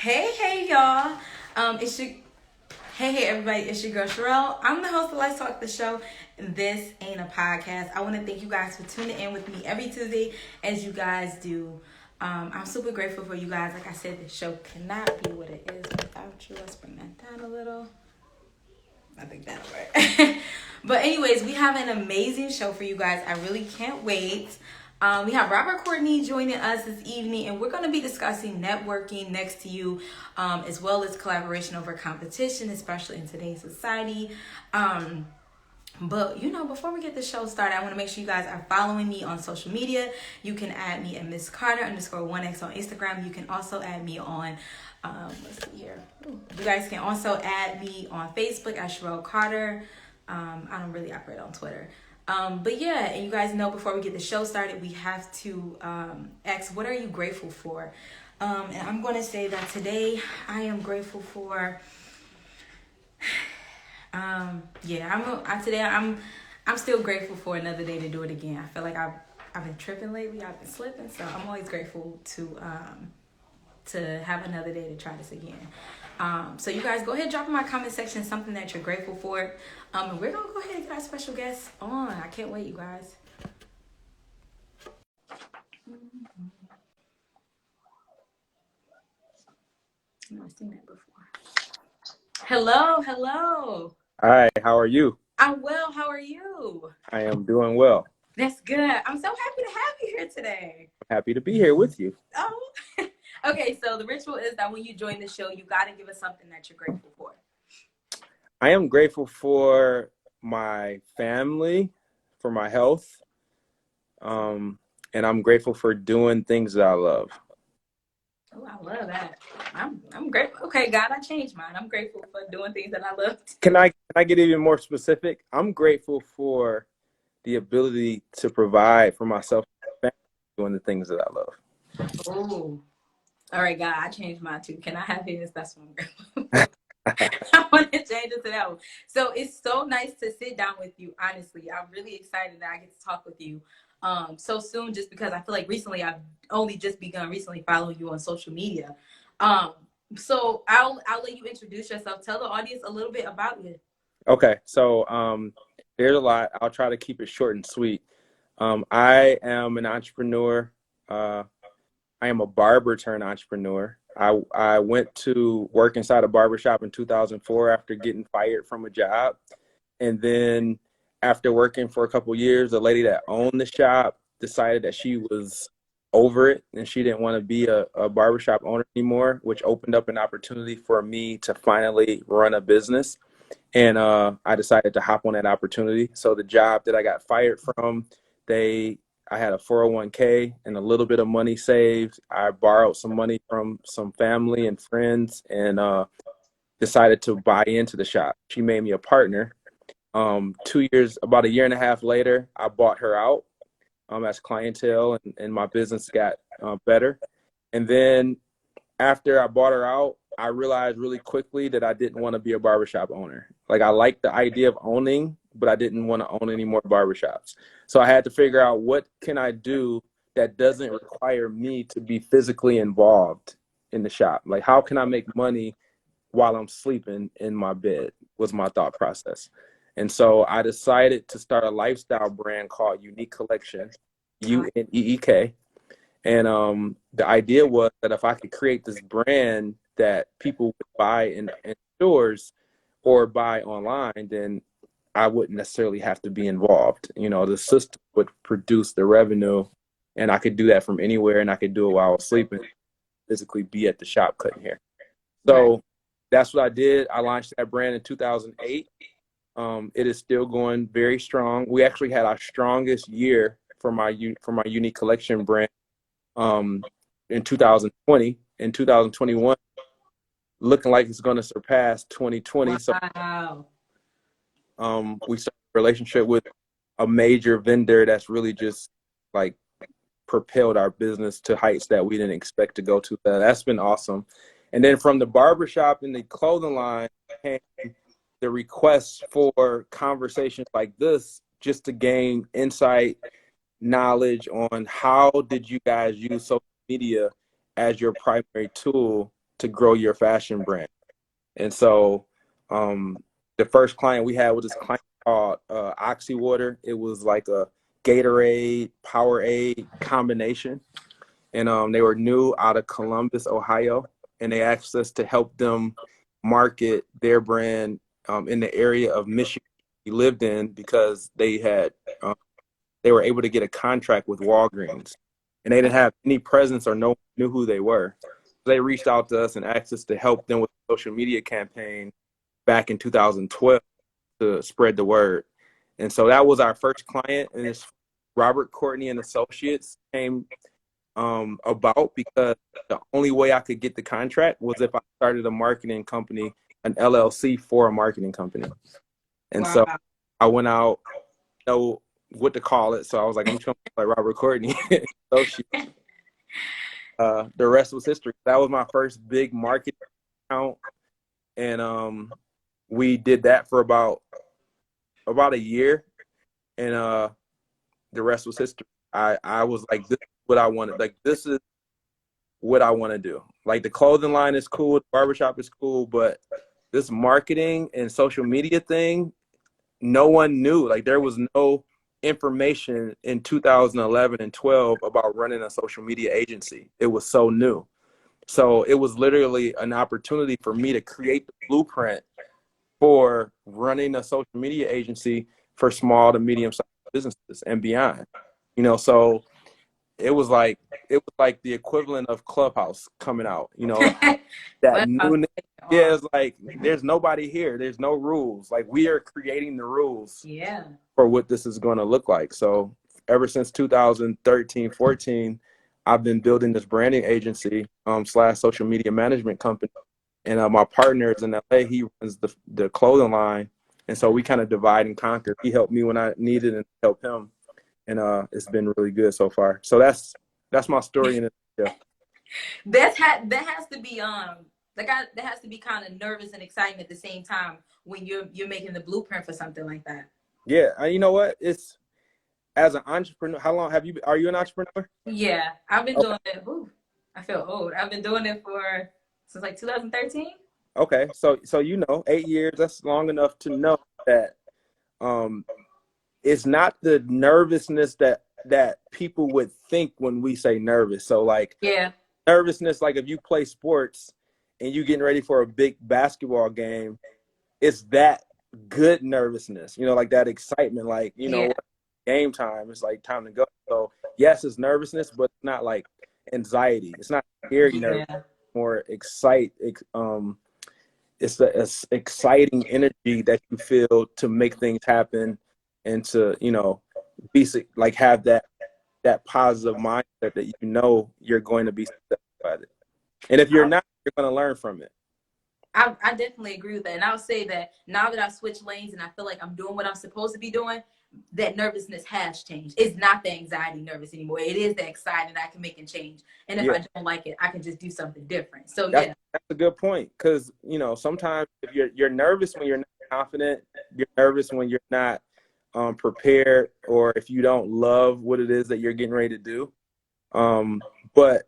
Hey y'all. It's your hey everybody. It's your girl Cherrell. I'm the host of Let's Talk the Show. And this ain't a podcast. I want to thank you guys for tuning in with me every Tuesday, as you guys do. I'm super grateful for you guys. Like I said, the show cannot be what it is without you. Let's bring that down a little. I think that's right. But anyways, we have an amazing show for you guys. I really can't wait. We have Robert Courtney joining us this evening, and we're going to be discussing networking next to you, as well as collaboration over competition, especially in today's society. But before we get the show started, I want to make sure you guys are following me on social media. You can add me at Miss Carter _1x on Instagram. You can also add me on let's see here. You guys can also add me on Facebook at Cherrell Carter. I don't really operate on Twitter. But yeah, and you guys know before we get the show started, we have to ask, what are you grateful for? And I'm going to say that today I am grateful for. Today I'm still grateful for another day to do it again. I feel like I've been tripping lately. I've been slipping, so I'm always grateful to have another day to try this again. So you guys go ahead, drop in my comment section something that you're grateful for. And we're gonna go ahead and get our special guest on. I can't wait, you guys. I've never seen that before. Hello. Hi, how are you? I'm well. How are you? I am doing well. That's good. I'm so happy to have you here today. I'm happy to be here with you. Oh, okay. So the ritual is that when you join the show, you got to give us something that you're grateful for. I am grateful for my family, for my health, and I'm grateful for doing things that I love. Oh, I love that. I'm grateful. Okay, God, I changed mine. I'm grateful for doing things that I love. Can I get even more specific? I'm grateful for the ability to provide for myself and family doing the things that I love. Oh, all right, God, I changed mine too. Can I have his? That's what I'm grateful for. I want to change it to that one. So it's so nice to sit down with you. Honestly, I'm really excited that I get to talk with you so soon, just because I feel like recently I've only just begun recently following you on social media. So I'll let you introduce yourself. Tell the audience a little bit about you. Okay, so there's a lot. I'll try to keep it short and sweet. I am an entrepreneur. I am a barber turned entrepreneur. I went to work inside a barbershop in 2004 after getting fired from a job. And then after working for a couple of years, the lady that owned the shop decided that she was over it and she didn't want to be a barbershop owner anymore, which opened up an opportunity for me to finally run a business. And I decided to hop on that opportunity. So the job that I got fired from, I had a 401k and a little bit of money saved. I borrowed some money from some family and friends and decided to buy into the shop. She made me a partner. About a year and a half later, I bought her out as Clientele, and my business got better. And then after I bought her out, I realized really quickly that I didn't want to be a barbershop owner. Like, I liked the idea of owning, but I didn't want to own any more barbershops. So I had to figure out, what can I do that doesn't require me to be physically involved in the shop? Like, how can I make money while I'm sleeping in my bed was my thought process. And so I decided to start a lifestyle brand called Unique Collection, UNEEK. And the idea was that if I could create this brand that people would buy in stores or buy online, then I wouldn't necessarily have to be involved. The system would produce the revenue, and I could do that from anywhere, and I could do it while I was sleeping, physically be at the shop cutting hair. So that's what I did. I launched that brand in 2008. It is still going very strong. We actually had our strongest year for my Unique Collection brand in 2020. In 2021, looking like it's going to surpass 2020. Wow. So we started a relationship with a major vendor that's really just like propelled our business to heights that we didn't expect to go to. That's been awesome. And then from the barbershop and the clothing line came the requests for conversations like this, just to gain insight, knowledge on how did you guys use social media as your primary tool to grow your fashion brand. And so the first client we had was this client called Oxy Water. It was like a Gatorade, Powerade combination. And they were new out of Columbus, Ohio. And they asked us to help them market their brand in the area of Michigan we lived in, because they were able to get a contract with Walgreens. And they didn't have any presence or no one knew who they were. So they reached out to us and asked us to help them with a social media campaign back in 2012 to spread the word. And so that was our first client. And it's Robert, Courtney, and Associates came about because the only way I could get the contract was if I started a marketing company, an LLC for a marketing company. And so I went out, know what to call it. So I was like, I'm just going to call it Robert, Courtney, Associates. The rest was history. That was my first big marketing account. And we did that for about a year. And the rest was history. I was like, this is what I wanted. Like, this is what I want to do. Like, the clothing line is cool, the barbershop is cool, but this marketing and social media thing, no one knew. Like, there was no information in 2011 and 12 about running a social media agency. It was so new. So it was literally an opportunity for me to create the blueprint for running a social media agency for small to medium-sized businesses and beyond. You know, so it was like the equivalent of Clubhouse coming out, you know, that new. Yeah, it's like there's nobody here. There's no rules. Like, we are creating the rules for what this is going to look like. So ever since 2013, 14, I've been building this branding agency / social media management company. And my partner is in LA. He runs the clothing line. And so we kind of divide and conquer. He helped me when I needed and help him. And it's been really good so far. So that's my story in it. That has to be that has to be kind of nervous and exciting at the same time when you're making the blueprint for something like that. Yeah, you know what? It's, as an entrepreneur, how long are you an entrepreneur? Yeah, I've been doing it. Ooh, I feel old. I've been doing it since like 2013. Okay, so you know, 8 years, that's long enough to know that it's not the nervousness that people would think when we say nervous. So like, nervousness, like if you play sports and you getting ready for a big basketball game, it's that good nervousness, you know, like that excitement, like, you know, game time, it's like time to go. So yes, it's nervousness, but it's not like anxiety. It's not scary nervousness, more it's the exciting energy that you feel to make things happen and to, you know, like have that positive mindset that you know you're going to be successful at it. And if you're not, you're going to learn from it. I definitely agree with that. And I'll say that now that I've switched lanes and I feel like I'm doing what I'm supposed to be doing, that nervousness has changed. It's not the anxiety nervous anymore. It is the exciting that I can make a change. And if I don't like it, I can just do something different. So that's a good point. Because, you know, sometimes if you're nervous when you're not confident, you're nervous when you're not prepared, or if you don't love what it is that you're getting ready to do. But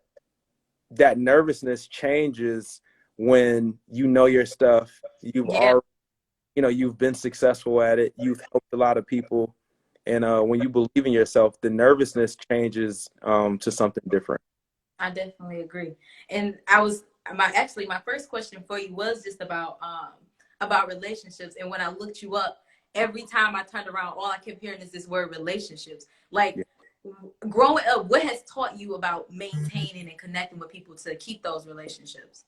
that nervousness changes when you know your stuff. You've already, you know, you've been successful at it. You've helped a lot of people. And when you believe in yourself, the nervousness changes to something different. I definitely agree. And my first question for you was just about relationships. And when I looked you up, every time I turned around, all I kept hearing is this word relationships. Like, growing up, what has taught you about maintaining and connecting with people to keep those relationships?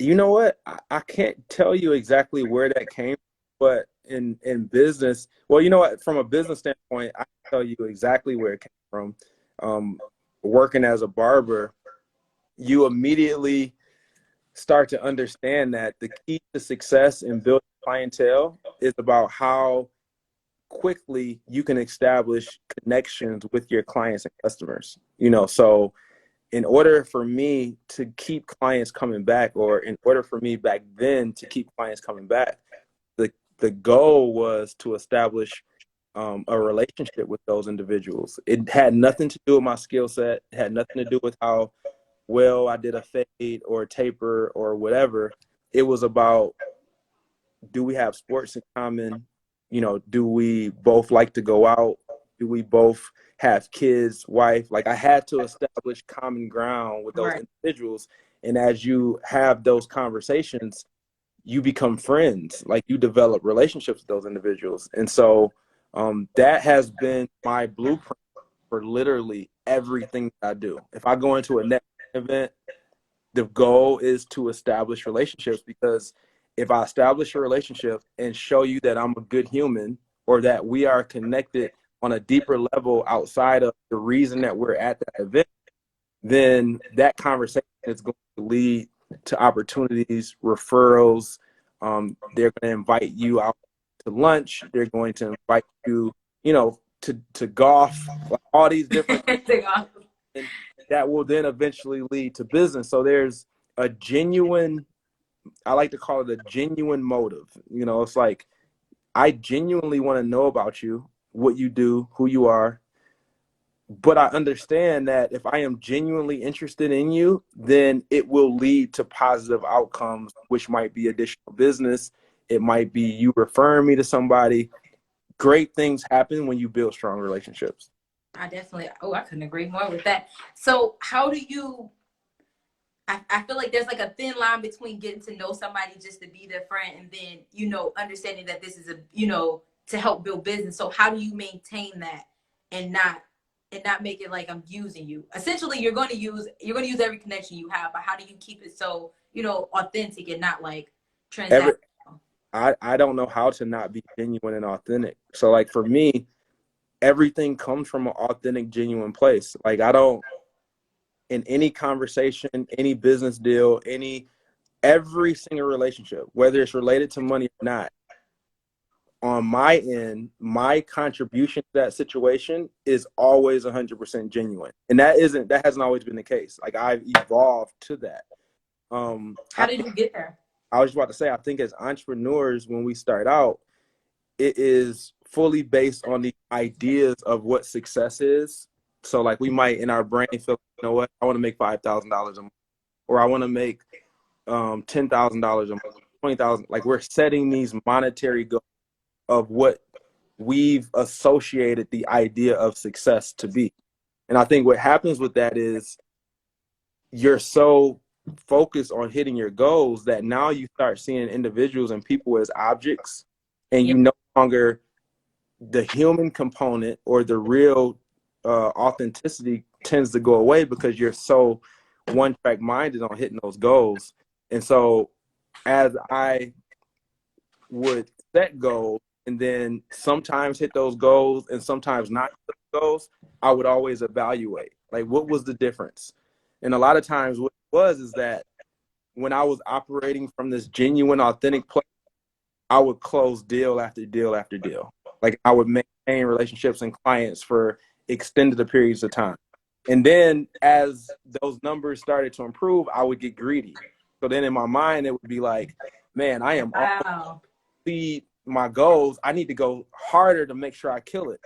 You know what? I can't tell you exactly where that came from, but in business, well, you know what? From a business standpoint, I can tell you exactly where it came from. Working as a barber, you immediately start to understand that the key to success in building clientele is about how quickly you can establish connections with your clients and customers. You know, so in order for me to keep clients coming back, or in order for me back then to keep clients coming back, the goal was to establish a relationship with those individuals. It had nothing to do with my skill set. It had nothing to do with how well, I did a fade or a taper or whatever. It was about, do we have sports in common? You know, do we both like to go out? Do we both have kids, wife? Like, I had to establish common ground with those Right. individuals. And as you have those conversations, you become friends. Like, you develop relationships with those individuals. And so that has been my blueprint for literally everything that I do. If I go into a networking event, the goal is to establish relationships, because if I establish a relationship and show you that I'm a good human, or that we are connected on a deeper level outside of the reason that we're at that event, then that conversation is going to lead to opportunities, referrals. They're going to invite you out to lunch. They're going to invite you, you know, to golf, like all these different things. And that will then eventually lead to business. So there's a genuine, I like to call it a genuine motive. You know, it's like, I genuinely want to know about you, what you do, who you are. But I understand that if I am genuinely interested in you, then it will lead to positive outcomes, which might be additional business. It might be you referring me to somebody. Great things happen when you build strong relationships. I couldn't agree more with that. So how do you, I feel like there's like a thin line between getting to know somebody just to be their friend, and then, you know, understanding that this is to help build business. So how do you maintain that and not make it like I'm using you? Essentially, you're going to use every connection you have, but how do you keep it so, authentic and not like transactional? I don't know how to not be genuine and authentic. So like for me, everything comes from an authentic, genuine place. Like, I don't, in any conversation, any business deal, every single relationship, whether it's related to money or not, on my end, my contribution to that situation is always 100% genuine. And that hasn't always been the case. Like, I've evolved to that. How did you get there? I was just about to say, I think as entrepreneurs, when we start out, it is fully based on the ideas of what success is. So like, we might in our brain feel, you know what, I want to make $5,000 a month, or I want to make $10,000 a month, 20,000. Like, we're setting these monetary goals of what we've associated the idea of success to be. And I think what happens with that is you're so focused on hitting your goals that now you start seeing individuals and people as objects, and you no longer, the human component or the real authenticity tends to go away, because you're so one track minded on hitting those goals. And so as I would set goals and then sometimes hit those goals and sometimes not hit those goals, I would always evaluate, like, what was the difference? And a lot of times what it was is that when I was operating from this genuine, authentic place, I would close deal after deal after deal. Like, I would maintain relationships and clients for extended periods of time. And then as those numbers started to improve, I would get greedy. So then in my mind, it would be like, man, I am Wow. see my goals. I need to go harder to make sure I kill it.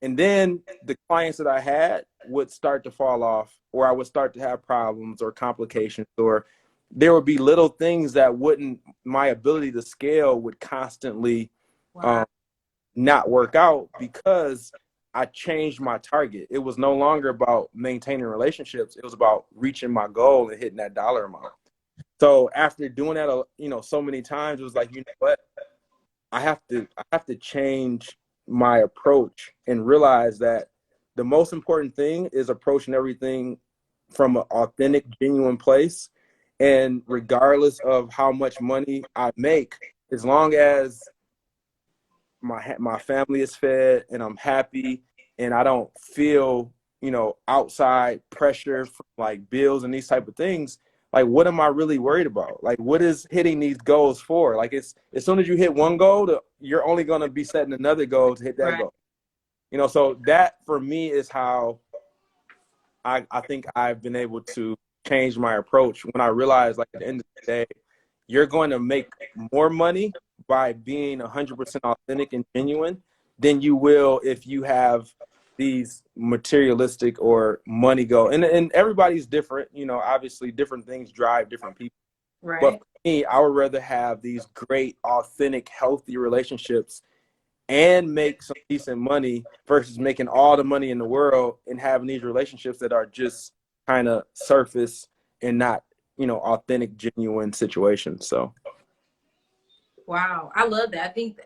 And then the clients that I had would start to fall off, or I would start to have problems or complications, or there would be little things that my ability to scale would constantly not work out, because I changed my target. It was no longer about maintaining relationships. It was about reaching my goal and hitting that dollar amount. So after doing that, so many times, it was like, you know what? I have to change my approach and realize that the most important thing is approaching everything from an authentic, genuine place. And regardless of how much money I make, as long as my family is fed and I'm happy and I don't feel, outside pressure from like bills and these type of things, like, what am I really worried about? Like, what is hitting these goals for? Like, it's as soon as you hit one goal, you're only going to be setting another goal to hit that goal. So that for me is how I think I've been able to change my approach, when I realized, like, at the end of the day, you're going to make more money by being 100% authentic and genuine than you will if you have these materialistic or money go, and everybody's different, you know, obviously different things drive different people. But Right. for me, I would rather have these great, authentic, healthy relationships and make some decent money versus making all the money in the world and having these relationships that are just kind of surface and not, you know, authentic, genuine situations. So, Wow, I love that. I think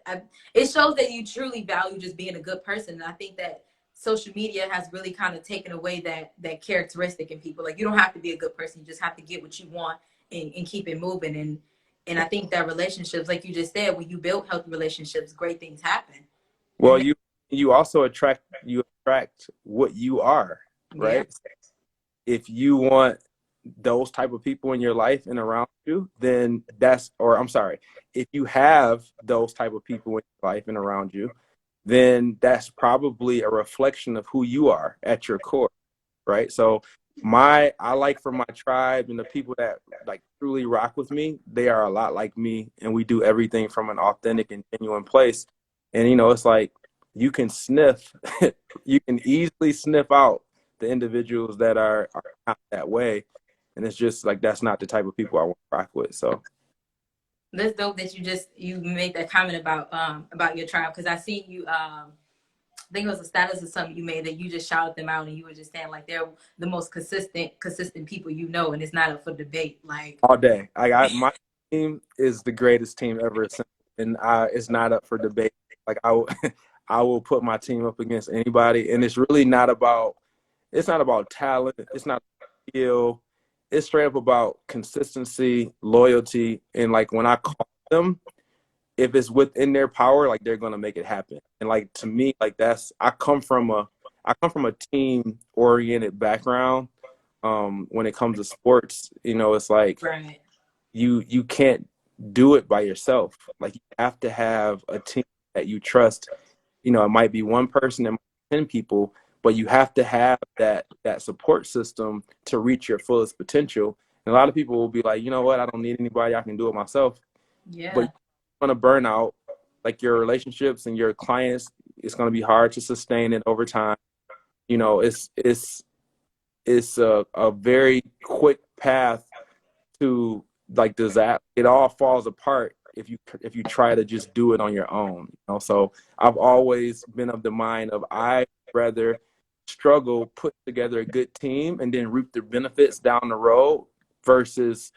it shows that you truly value just being a good person. And I think that social media has really kind of taken away that characteristic in people. Like you don't have to be a good person; you just have to get what you want and keep it moving. And I think that relationships, like you just said, when you build healthy relationships, great things happen. well, you also attract what you are, Yeah, right? If you want those type of people in your life and around you, then or I'm sorry, if you have those type of people in your life and around you, then that's probably a reflection of who you are at your core, right? So I like for my tribe and the people that like truly rock with me, they are a lot like me, and we do everything from an authentic and genuine place. And you know, it's like you can sniff, you can easily sniff out the individuals that are not that way, and it's just like that's not the type of people I want to rock with. So that's dope that you made that comment about your tribe because I seen you I think it was a status or something you made that you just shouted them out and you were just saying like they're the most consistent people you know, and it's not up for debate. Like all day, my team is the greatest team ever, and it's not up for debate. Like I will put my team up against anybody, and it's not about talent, it's not skill, it's straight up about consistency, loyalty, and like when I call them, if it's within their power, like they're gonna make it happen. And like to me, like I come from a team oriented background. When it comes to sports, you know, it's like right. you can't do it by yourself. Like you have to have a team that you trust. You know, it might be one person, it might be 10 people, but you have to have that support system to reach your fullest potential. And a lot of people will be like, you know what, I don't need anybody, I can do it myself. But Yeah. you're gonna burn out. Like your relationships and your clients, it's gonna be hard to sustain it over time. You know, it's a very quick path to like disaster. It all falls apart if you try to just do it on your own. You know, so I've always been of the mind of I rather struggle, put together a good team, and then reap the benefits down the road versus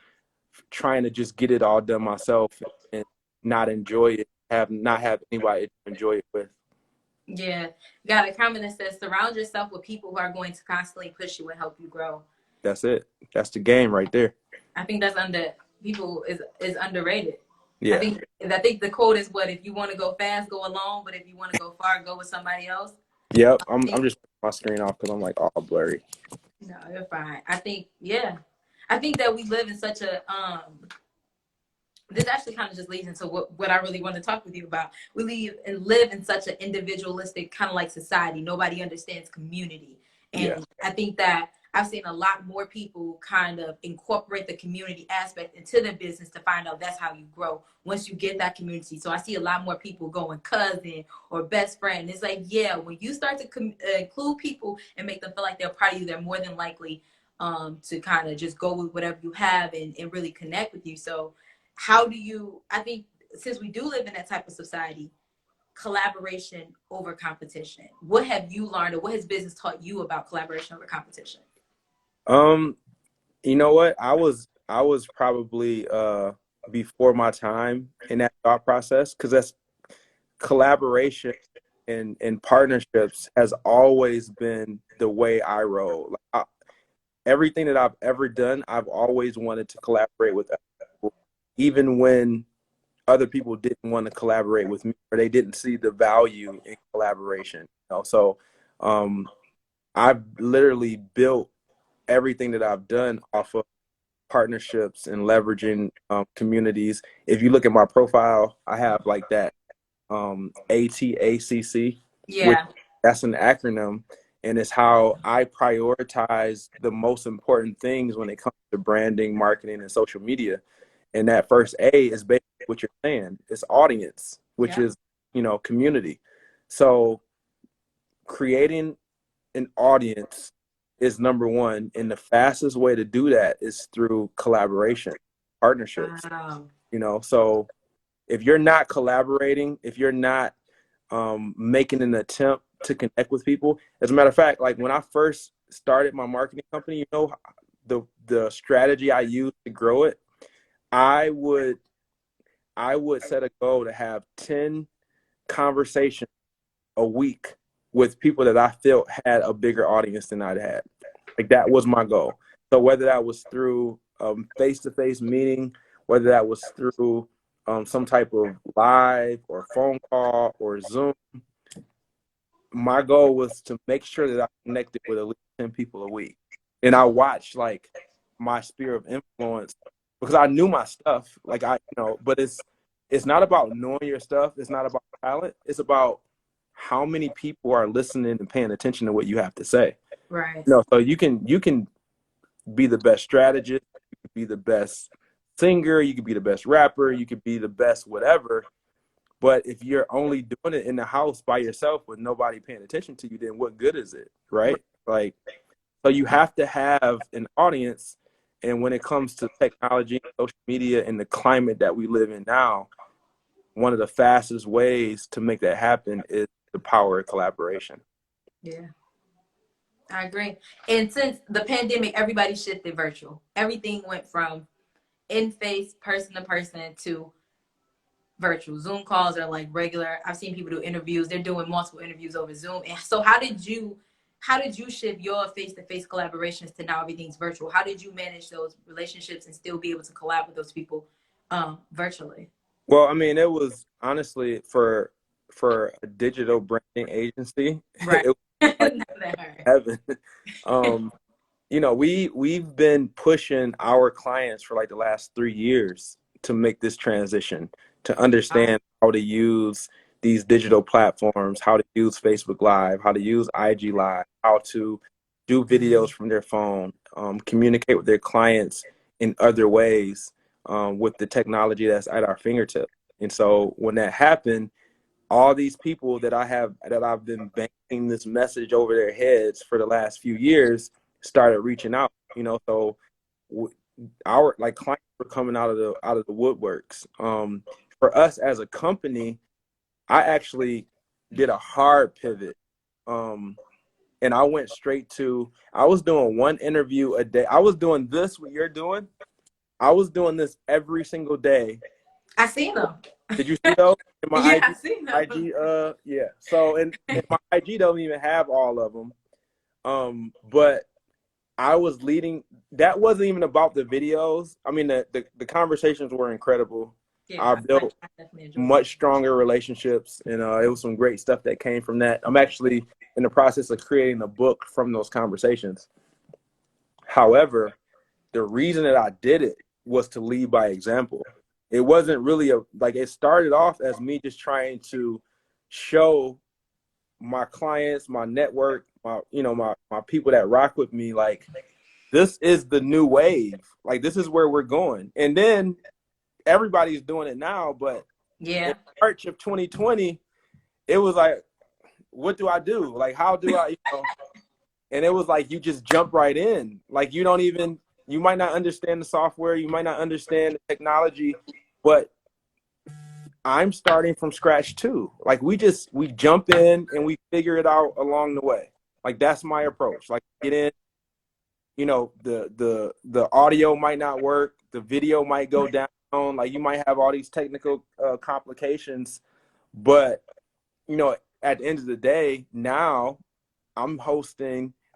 trying to just get it all done myself and not enjoy it, not have anybody to enjoy it with. Yeah. Got a comment that says surround yourself with people who are going to constantly push you and help you grow. That's it. That's the game right there. I think that's people is underrated. I Yeah. think I think the quote is what if you want to go fast, go alone, but if you want to go far, go with somebody else. Yep. I think I'm just putting my screen off because I'm like all blurry. no, you're fine. I think yeah. I think that we live in such a this actually kind of just leads into what I really want to talk with you about. We live in such an individualistic kind of like society. Nobody understands community. Yeah. And I think that I've seen a lot more people kind of incorporate the community aspect into their business to find out that's how you grow once you get that community. So I see a lot more people going cousin or best friend. It's like, yeah, when you start to include people and make them feel like they're part of you, they're more than likely to kind of just go with whatever you have and really connect with you. So how do you I think since we do live in that type of society, collaboration over competition, what have you learned or what has business taught you about collaboration over competition? Um, you know what? I was probably before my time in that thought process because that's collaboration and partnerships has always been the way I roll. Everything that I've ever done, I've always wanted to collaborate with other people, even when other people didn't want to collaborate with me or they didn't see the value in collaboration. You know? So I've literally built everything that I've done off of partnerships and leveraging communities. If you look at my profile, I have like that ATACC, which Yeah. that's an acronym, and it's how I prioritize the most important things when it comes to branding, marketing, and social media. And that first A is basically what you're saying. It's audience, which Yeah. is, you know, community. So creating an audience is number one. And the fastest way to do that is through collaboration, partnerships. Wow. So if you're not collaborating, if you're not making an attempt to connect with people, as a matter of fact, like when I first started my marketing company, the strategy I used to grow it, I would set a goal to have 10 conversations a week with people that I felt had a bigger audience than I'd had. Like that was my goal. So whether that was through face-to-face meeting, whether that was through some type of live or phone call or Zoom, my goal was to make sure that I connected with at least 10 people a week. And I watched like my sphere of influence because I knew my stuff. Like but it's not about knowing your stuff. It's not about talent. It's about how many people are listening and paying attention to what you have to say. Right. So you can be the best strategist, you can be the best singer, you can be the best rapper, you could be the best whatever. But if you're only doing it in the house by yourself with nobody paying attention to you, then what good is it, right? Like, so you have to have an audience. And when it comes to technology, social media, and the climate that we live in now, one of the fastest ways to make that happen is the power of collaboration. Yeah, I agree. And since the pandemic, everybody shifted virtual. Everything went from in-face, person to person to virtual. Zoom calls are like regular. I've seen people do interviews. They're doing multiple interviews over Zoom. And so how did you shift your face-to-face collaborations to now everything's virtual? How did you manage those relationships and still be able to collab with those people virtually? Well, I mean, it was honestly for a digital branding agency, Right. it was like heaven. We've been pushing our clients for like the last 3 years to make this transition, to understand how to use these digital platforms, how to use Facebook Live, how to use IG Live, how to do videos from their phone, communicate with their clients in other ways with the technology that's at our fingertips. And so when that happened, all these people that I've been banking this message over their heads for the last few years started reaching out. So our clients were coming out of the woodworks. For us as a company, I actually did a hard pivot. And I went straight to, I was doing one interview a day. I was doing this, what you're doing. I was doing this every single day. I seen them. Did you see those? In my I seen them. IG, yeah. So, and my IG don't even have all of them. But I was leading, that wasn't even about the videos. I mean, the conversations were incredible. Yeah, I built much stronger relationships, and it was some great stuff that came from that. I'm actually in the process of creating a book from those conversations. However, the reason that I did it was to lead by example. It wasn't really it started off as me just trying to show my clients, my network, my people that rock with me, like, this is the new wave. Like, this is where we're going. And then everybody's doing it now, but in March of 2020, it was like, what do I do? Like, how do I, and it was like, you just jump right in. Like, you might not understand the software, you might not understand the technology, but I'm starting from scratch too. Like, we jump in and we figure it out along the way. Like, that's my approach. Like, get in, the audio might not work, the video might go down, like, you might have all these technical complications, but at the end of the day, now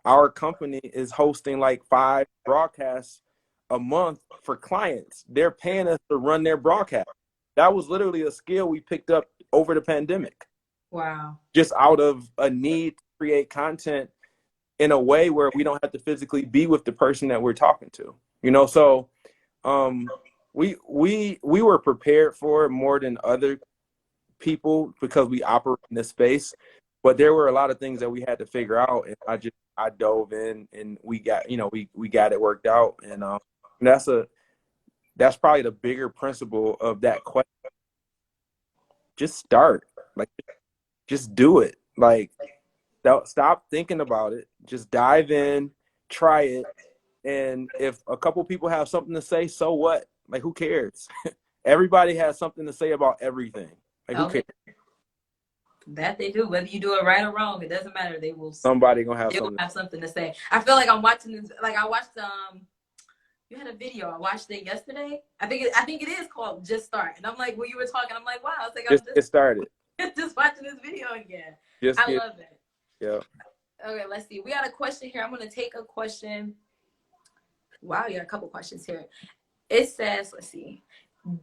our company is hosting like 5 broadcasts a month for clients. They're paying us to run their broadcast. That was literally a skill we picked up over the pandemic. Wow. Just out of a need to create content in a way where we don't have to physically be with the person that we're talking to. So we were prepared for it more than other people because we operate in this space, but there were a lot of things that we had to figure out, and I dove in, and we got we got it worked out, and that's probably the bigger principle of that question. Just start, like, just do it. Like, Stop thinking about it. Just dive in, try it. And if a couple people have something to say, so what? Like, who cares? Everybody has something to say about everything. Like, who cares? That they do. Whether you do it right or wrong, it doesn't matter. Somebody gonna have they will something. have something to say. I feel like I'm watching this. Like I watched you had a video. I watched it yesterday. I think it is called Just Start. And I'm like, when you were talking, I'm like, wow. I was like, Just get started. just watching this video again. I love it. Yeah. Okay, let's see. We got a question here. I'm gonna take a question. Wow, you got a couple questions here. It says, let's see.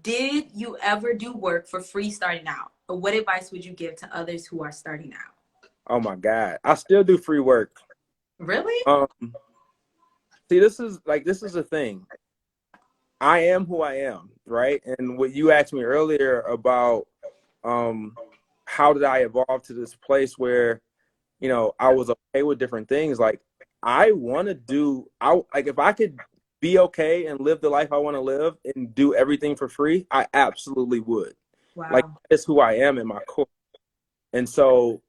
Did you ever do work for free starting out? Or what advice would you give to others who are starting out? Oh my God. I still do free work. Really? See, this is the thing. I am who I am, right? And what you asked me earlier about how did I evolve to this place where, I was okay with different things. Like, I want to if I could be okay and live the life I want to live and do everything for free, I absolutely would. Wow. Like, that's who I am in my core. And so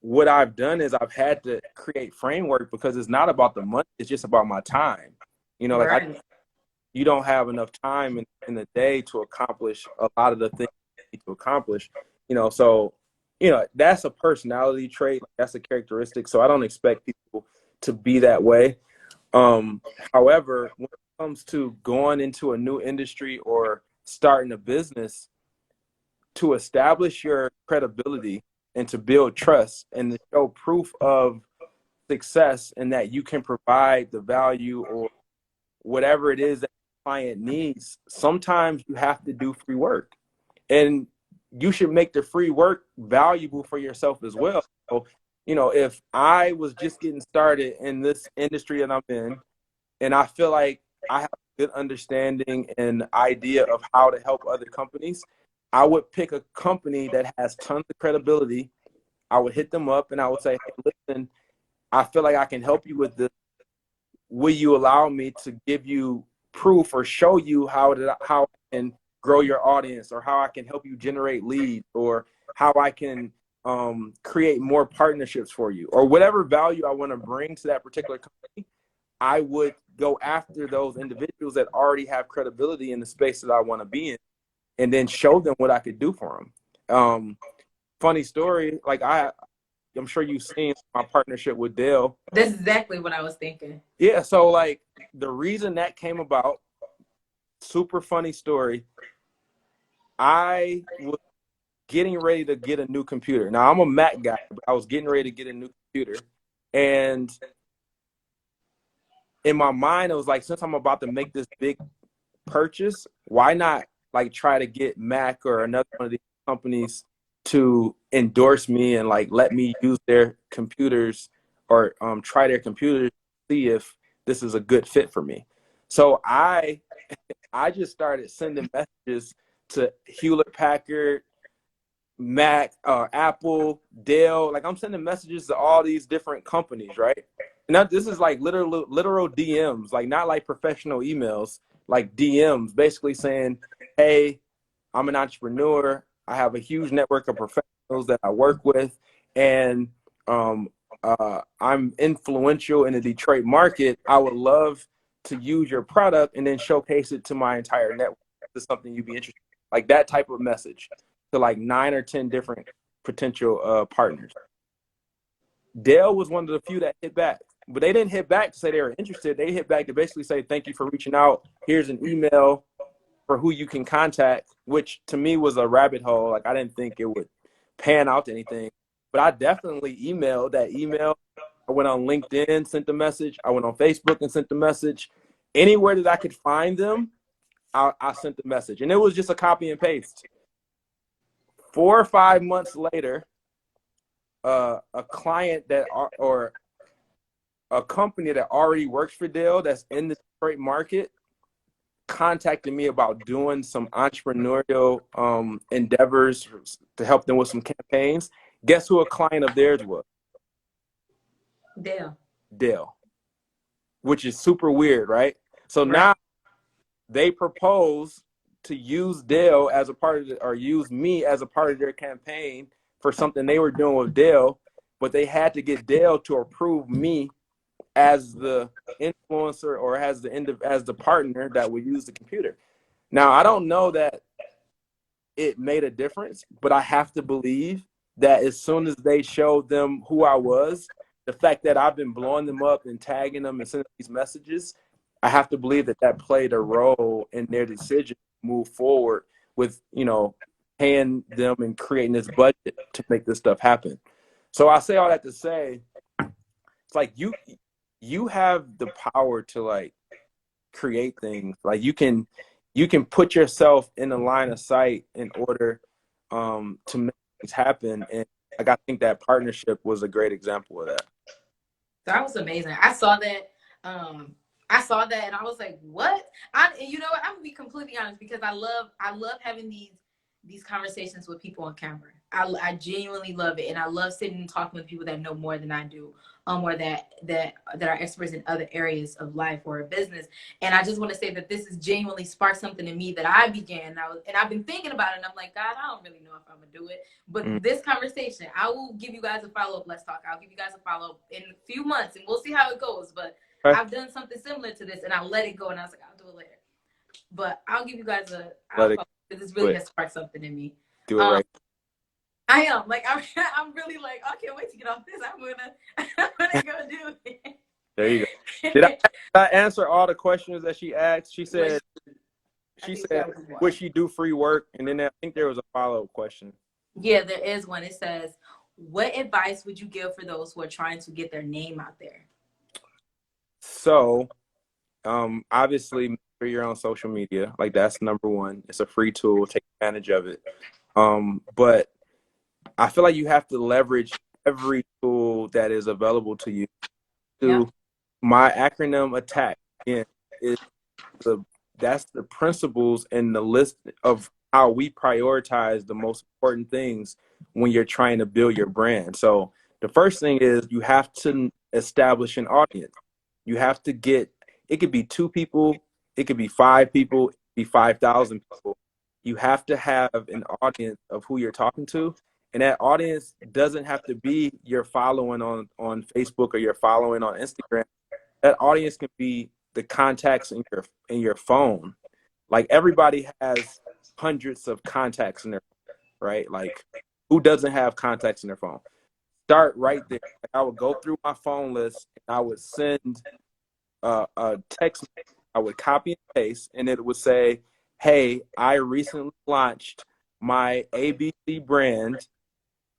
what I've done is I've had to create framework because it's not about the money. It's just about my time. Right. You don't have enough time in the day to accomplish a lot of the things you need to accomplish. So, that's a personality trait. That's a characteristic. So I don't expect people to be that way. However, when it comes to going into a new industry or starting a business, to establish your credibility and to build trust and to show proof of success and that you can provide the value or whatever it is that the client needs, sometimes you have to do free work. And you should make the free work valuable for yourself as well. So, if I was just getting started in this industry that I'm in, and I feel like I have a good understanding and idea of how to help other companies, I would pick a company that has tons of credibility. I would hit them up and I would say, hey, listen, I feel like I can help you with this. Will you allow me to give you proof or show you how I can grow your audience, or how I can help you generate leads, or how I can create more partnerships for you, or whatever value I want to bring to that particular company? I would go after those individuals that already have credibility in the space that I want to be in, and then show them what I could do for them. Funny story, like I'm sure you've seen my partnership with Dale. That's exactly what I was thinking. Yeah, so like the reason that came about, super funny story. I was getting ready to get a new computer. Now, I'm a Mac guy, but I was getting ready to get a new computer. And in my mind, it was like, since I'm about to make this big purchase, why not like try to get Mac or another one of these companies to endorse me and like let me use their computers or try their computers to see if this is a good fit for me. So I just started sending messages to Hewlett Packard, Mac, Apple, Dell. Like, I'm sending messages to all these different companies, right? And this is like literal DMs, like not like professional emails, like DMs, basically saying, hey, I'm an entrepreneur. I have a huge network of professionals that I work with, and I'm influential in the Detroit market. I would love to use your product and then showcase it to my entire network. This is something you'd be interested in. Like that type of message to like 9 or 10 different potential partners. Dell was one of the few that hit back, but they didn't hit back to say they were interested. They hit back to basically say, thank you for reaching out. Here's an email for who you can contact, which to me was a rabbit hole. Like, I didn't think it would pan out to anything, but I definitely emailed that email. I went on LinkedIn, sent the message. I went on Facebook and sent the message. Anywhere that I could find them, I sent the message. And it was just a copy and paste. 4 or 5 months later, a client or a company that already works for Dell that's in the Detroit market contacted me about doing some entrepreneurial endeavors to help them with some campaigns. Guess who a client of theirs was? Dell, which is super weird, right? So now they propose to use Dell as a part of or use me as a part of their campaign for something they were doing with Dell. but they had to get Dale to approve me as the influencer or as the partner that would use the computer. Now, I don't know that it made a difference, but I have to believe that as soon as they showed them who I was, the fact that I've been blowing them up and tagging them and sending these messages, I have to believe that that played a role in their decision to move forward with, paying them and creating this budget to make this stuff happen. So I say all that to say, it's like you have the power to like create things. Like you can put yourself in the line of sight in order to make things happen. And like I think that partnership was a great example of that. That was amazing. I saw that. And I was like, "What?" You know what? I'm gonna be completely honest because I love having these conversations with people on camera. I genuinely love it, and I love sitting and talking with people that know more than I do, or that are experts in other areas of life or business. And I just want to say that this has genuinely sparked something in me that I began. And I've been thinking about it, and I'm like, God, I don't really know if I'm gonna do it. But this conversation, I will give you guys a follow-up. Let's talk. I'll give you guys a follow-up in a few months, and we'll see how it goes. But I've done something similar to this, and I let it go, and I was like, I'll do it later. But I'll give you guys because this really has sparked something in me. Do it right. I am like I'm really like I can't wait to get off this. I'm gonna go do it. There you go. Did I answer all the questions that she asked? She said would she do free work? And then I think there was a follow-up question. Yeah, there is one. It says, what advice would you give for those who are trying to get their name out there? So obviously make sure you're on social media. Like that's number one. It's a free tool. Take advantage of it. But I feel like you have to leverage every tool that is available to you. My acronym ATTACK again is that's the principles and the list of how we prioritize the most important things when you're trying to build your brand. So the first thing is you have to establish an audience. You have to it could be 2 people, it could be 5 people, it could be 5,000 people. You have to have an audience of who you're talking to. And that audience doesn't have to be your following on Facebook or your following on Instagram. That audience can be the contacts in your phone. Like everybody has hundreds of contacts in their phone, right? Like who doesn't have contacts in their phone? Start right there. I would go through my phone list and I would send a text. I would copy and paste, and it would say, "Hey, I recently launched my ABC brand.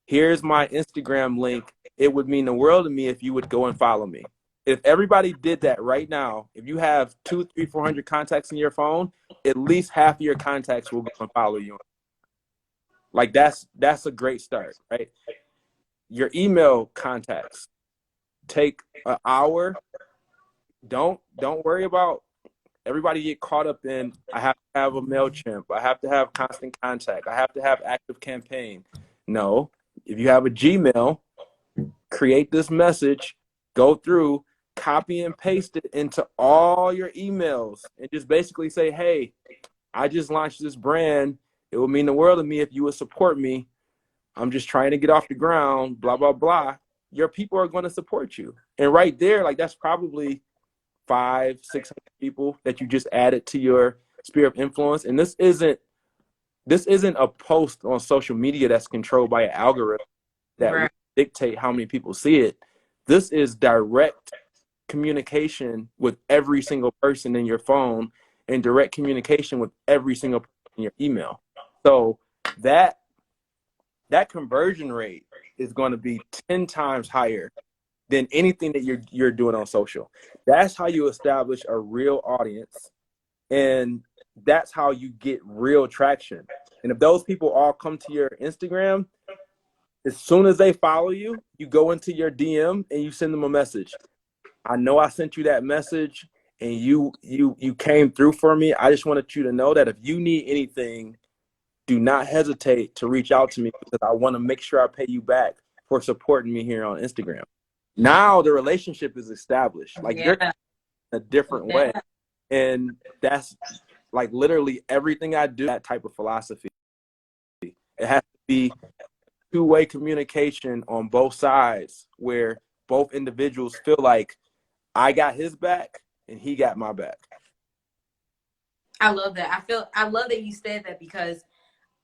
Here's my Instagram link. It would mean the world to me if you would go and follow me." If everybody did that right now, if you have 200, 300, 400 contacts in your phone, at least half of your contacts will go and follow you. Like that's a great start, right? Your email contacts, take an hour. Don't worry about everybody get caught up in I have to have a MailChimp, I have to have Constant Contact, I have to have Active Campaign. No, if you have a Gmail, create this message, go through, copy and paste it into all your emails, and just basically say, "Hey, I just launched this brand. It would mean the world to me if you would support me. I'm just trying to get off the ground, blah, blah, blah." Your people are going to support you. And right there, like that's probably 500, 600 people that you just added to your sphere of influence. And this isn't a post on social media that's controlled by an algorithm that will dictate how many people see it. This is direct communication with every single person in your phone and direct communication with every single person in your email. So that conversion rate is going to be 10 times higher than anything that you're doing on social. That's how you establish a real audience, and that's how you get real traction. And if those people all come to your Instagram, as soon as they follow you, you go into your DM and you send them a message. "I know I sent you that message and you came through for me. I just wanted you to know that if you need anything, do not hesitate to reach out to me because I want to make sure I pay you back for supporting me here on Instagram." Now the relationship is established. Like you're in a different way. And that's like literally everything I do, that type of philosophy. It has to be two-way communication on both sides where both individuals feel like I got his back and he got my back. I love that. I love that you said that, because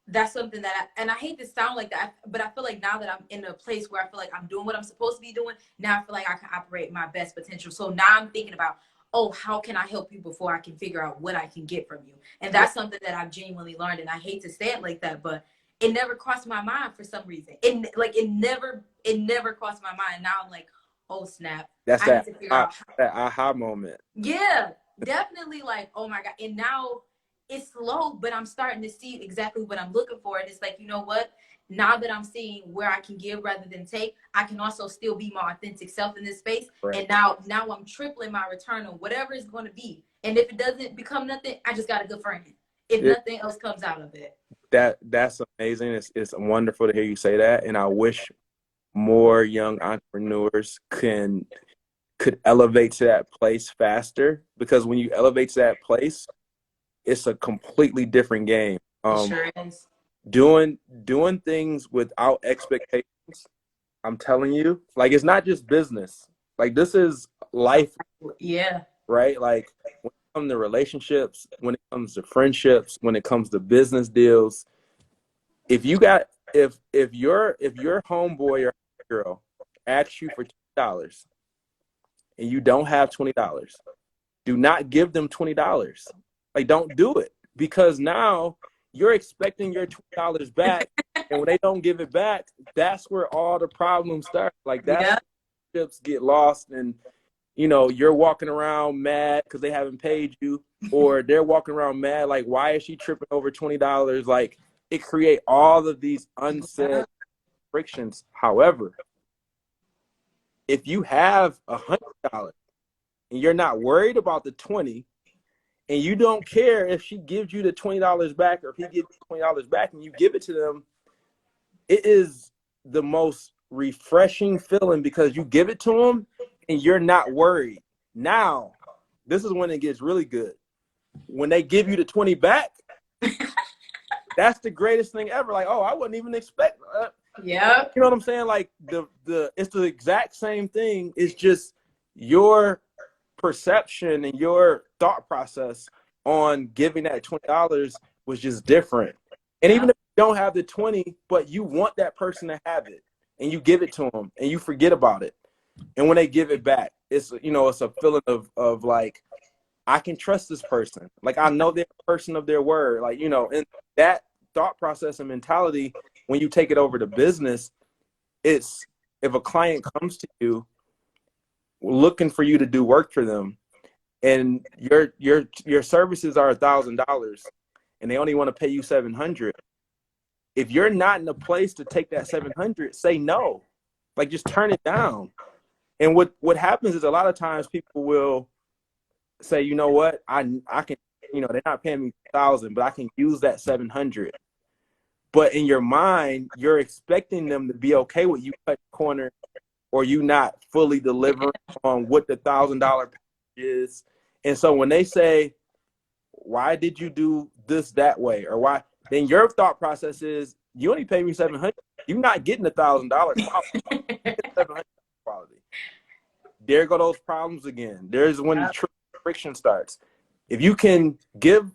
that's something that and I hate to sound like that, but I feel like now that I'm in a place where I feel like I'm doing what I'm supposed to be doing, now I feel like I can operate my best potential. So now I'm thinking about, oh, how can I help you before I can figure out what I can get from you? And that's something that I've genuinely learned. And I hate to say it like that, but it never crossed my mind for some reason. It never crossed my mind. Now I'm like, oh snap. That's I need to figure out that aha moment. yeah, definitely, like, oh my God. And now it's slow, but I'm starting to see exactly what I'm looking for. And it's like, you know what? Now that I'm seeing where I can give rather than take, I can also still be my authentic self in this space. Right. And now I'm tripling my return on whatever it's going to be. And if it doesn't become nothing, I just got a good friend. If nothing else comes out of it. That's amazing. It's wonderful to hear you say that. And I wish more young entrepreneurs could elevate to that place faster, because when you elevate to that place, it's a completely different game. It sure is. Doing things without expectations, I'm telling you, like, it's not just business. Like, this is life. Yeah. Right? Like, when it comes to relationships, when it comes to friendships, when it comes to business deals, if your homeboy or girl asks you for $20 and you don't have $20, do not give them $20. Like, don't do it, because now you're expecting your $20 back, and when they don't give it back, that's where all the problems start. Like, that's where relationships get lost, and you're walking around mad because they haven't paid you, or they're walking around mad like, why is she tripping over $20? Like, it create all of these unsaid frictions. However, if you have $100 and you're not worried about the 20, and you don't care if she gives you the $20 back or if he gives you $20 back, and you give it to them, it is the most refreshing feeling, because you give it to them and you're not worried. Now, this is when it gets really good. When they give you the 20 back, that's the greatest thing ever. Like, oh, I wouldn't even expect that. Yeah. You know what I'm saying? Like, it's the exact same thing. It's just your perception and your thought process on giving that $20 was just different. And even if you don't have the 20, but you want that person to have it, and you give it to them and you forget about it, and when they give it back, it's a feeling of like, I can trust this person. Like, I know they're a person of their word. Like, and that thought process and mentality, when you take it over to business, it's, if a client comes to you looking for you to do work for them, and your services are $1,000 and they only want to pay you $700, if you're not in a place to take that $700, say no. Like, just turn it down. And what happens is, a lot of times people will say, you know what, I can, they're not paying me $1,000, but I can use that $700. But in your mind, you're expecting them to be okay with you cut the corner, or you not fully delivering on what the $1,000 package is. And so when they say, why did you do this that way, or why, then your thought process is, you only pay me $700. You're not getting $1,000 $700 quality. There go those problems again. There's when the friction starts. If you can give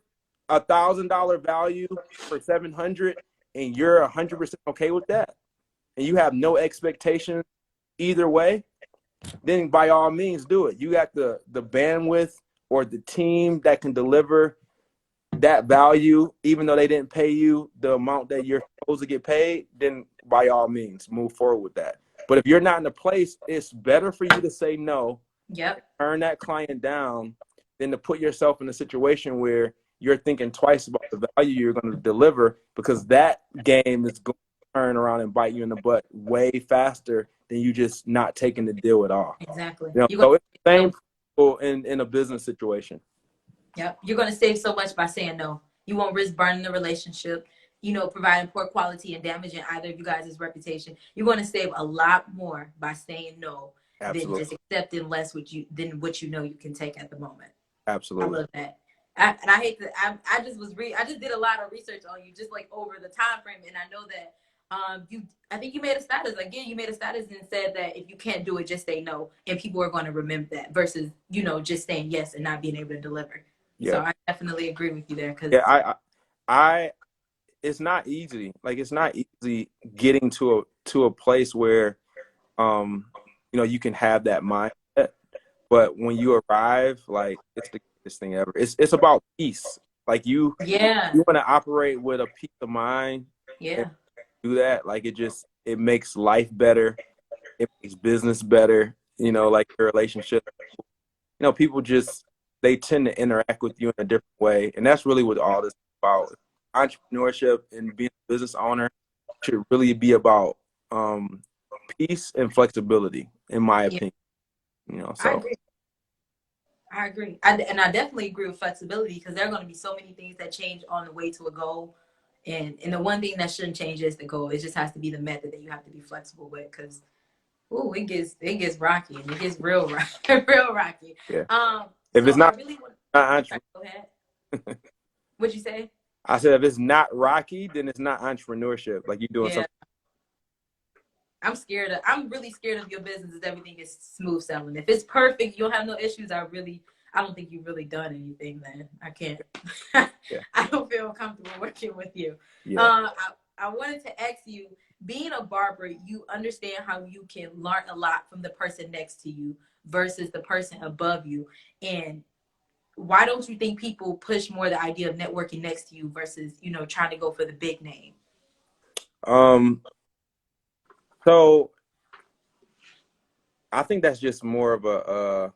$1,000 value for $700, and you're 100% okay with that, and you have no expectation either way, then by all means do it. You got the bandwidth or the team that can deliver that value, even though they didn't pay you the amount that you're supposed to get paid, then by all means move forward with that. But if you're not in a place, it's better for you to say no, turn that client down, than to put yourself in a situation where you're thinking twice about the value you're going to deliver, because that game is going to turn around and bite you in the butt way faster than you just not taking the deal at all. Exactly. So it's the same principle in a business situation. Yep. You're going to save so much by saying no. You won't risk burning the relationship, providing poor quality and damaging either of you guys' reputation. You're going to save a lot more by saying no than just accepting less than what you can take at the moment. Absolutely. I love that. And I hate that I just did a lot of research on you, just like over the time frame, and I know that I think you made a status again. You made a status and said that if you can't do it, just say no, and people are going to remember that versus just saying yes and not being able to deliver. Yeah. So I definitely agree with you there because Yeah, I it's not easy. Like it's not easy getting to a place where you can have that mindset. But when you arrive, like it's the greatest thing ever. It's about peace. Like you yeah, want to operate with a peace of mind and yeah, do that. Like it makes life better. It makes business better. Like your relationship. People they tend to interact with you in a different way, and that's really what all this is about. Entrepreneurship and being a business owner should really be about peace and flexibility, in my yeah. opinion. I So agree. I agree. And I definitely agree with flexibility because there are going to be so many things that change on the way to a goal. And the one thing that shouldn't change is the goal. It just has to be the method that you have to be flexible with because it gets rocky and it gets real rocky, real rocky. yeah, if So it's I not, really want. not Sorry, go ahead. What'd you say? I said if it's not rocky, then it's not entrepreneurship. Like you're doing Yeah, something. I'm really scared of your business if everything is smooth sailing. If it's perfect, you'll have no issues. I don't think you've really done anything. Then I can't. Yeah, I don't feel comfortable working with you. yeah. I wanted to ask you, being a barber, you understand how you can learn a lot from the person next to you versus the person above you. And why don't you think people push more the idea of networking next to you versus, trying to go for the big name? Um. So I think that's just more of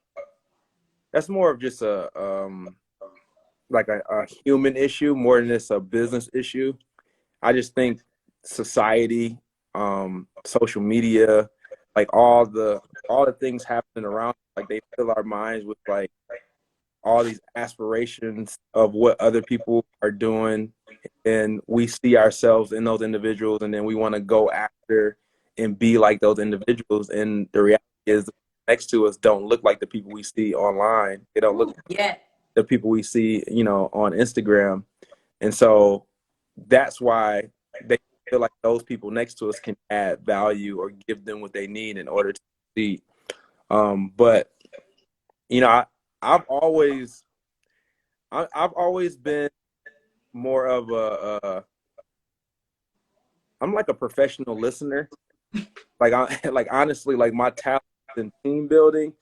that's more of just like a human issue more than it's a business issue. I just think society, social media, like all the things happening around, like they fill our minds with like all these aspirations of what other people are doing, and we see ourselves in those individuals, and then we want to go after and be like those individuals. And the reality is, next to us don't look like the people we see online. They don't look Ooh, yeah. the people we see, on Instagram. And so that's why they feel like those people next to us can add value or give them what they need in order to succeed. But you know, I, I've always, I've always been more of I'm like a professional listener. Like like honestly, like my talent in team building,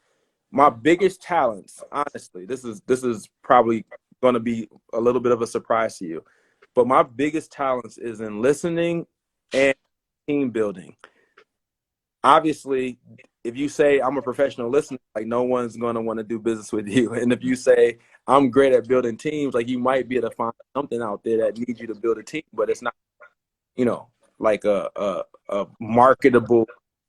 my biggest talents, honestly, this is probably going to be a little bit of a surprise to you, but my biggest talents is in listening and team building. Obviously, if you say I'm a professional listener, like no one's going to want to do business with you. And if you say I'm great at building teams, like you might be able to find something out there that needs you to build a team, but it's not, you know, like a marketable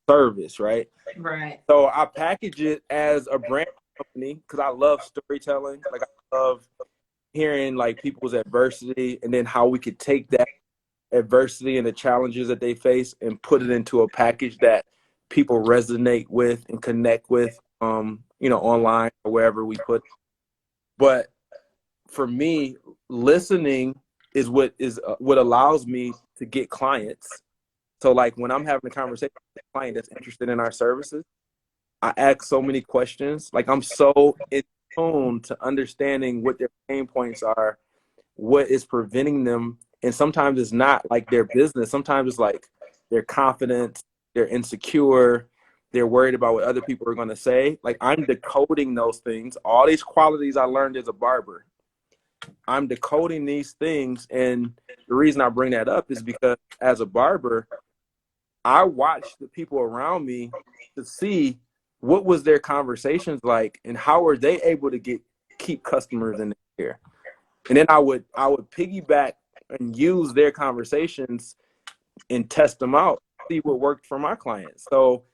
service, right? Right. So I package it as a brand company because I love storytelling. Like I love hearing like people's adversity and then how we could take that adversity and the challenges that they face and put it into a package that people resonate with and connect with, online or wherever we put it. But for me, listening is what allows me to get clients. So like when I'm having a conversation with a client that's interested in our services, I ask so many questions. Like I'm so in tune to understanding what their pain points are, what is preventing them. And sometimes it's not like their business. Sometimes it's like their confidence, they're insecure, they're worried about what other people are going to say. Like I'm decoding those things. All these qualities I learned as a barber, I'm decoding these things. And the reason I bring that up is because as a barber, I watched the people around me to see what was their conversations like and how were they able to keep customers in there. And then I would piggyback and use their conversations and test them out, see what worked for my clients. So,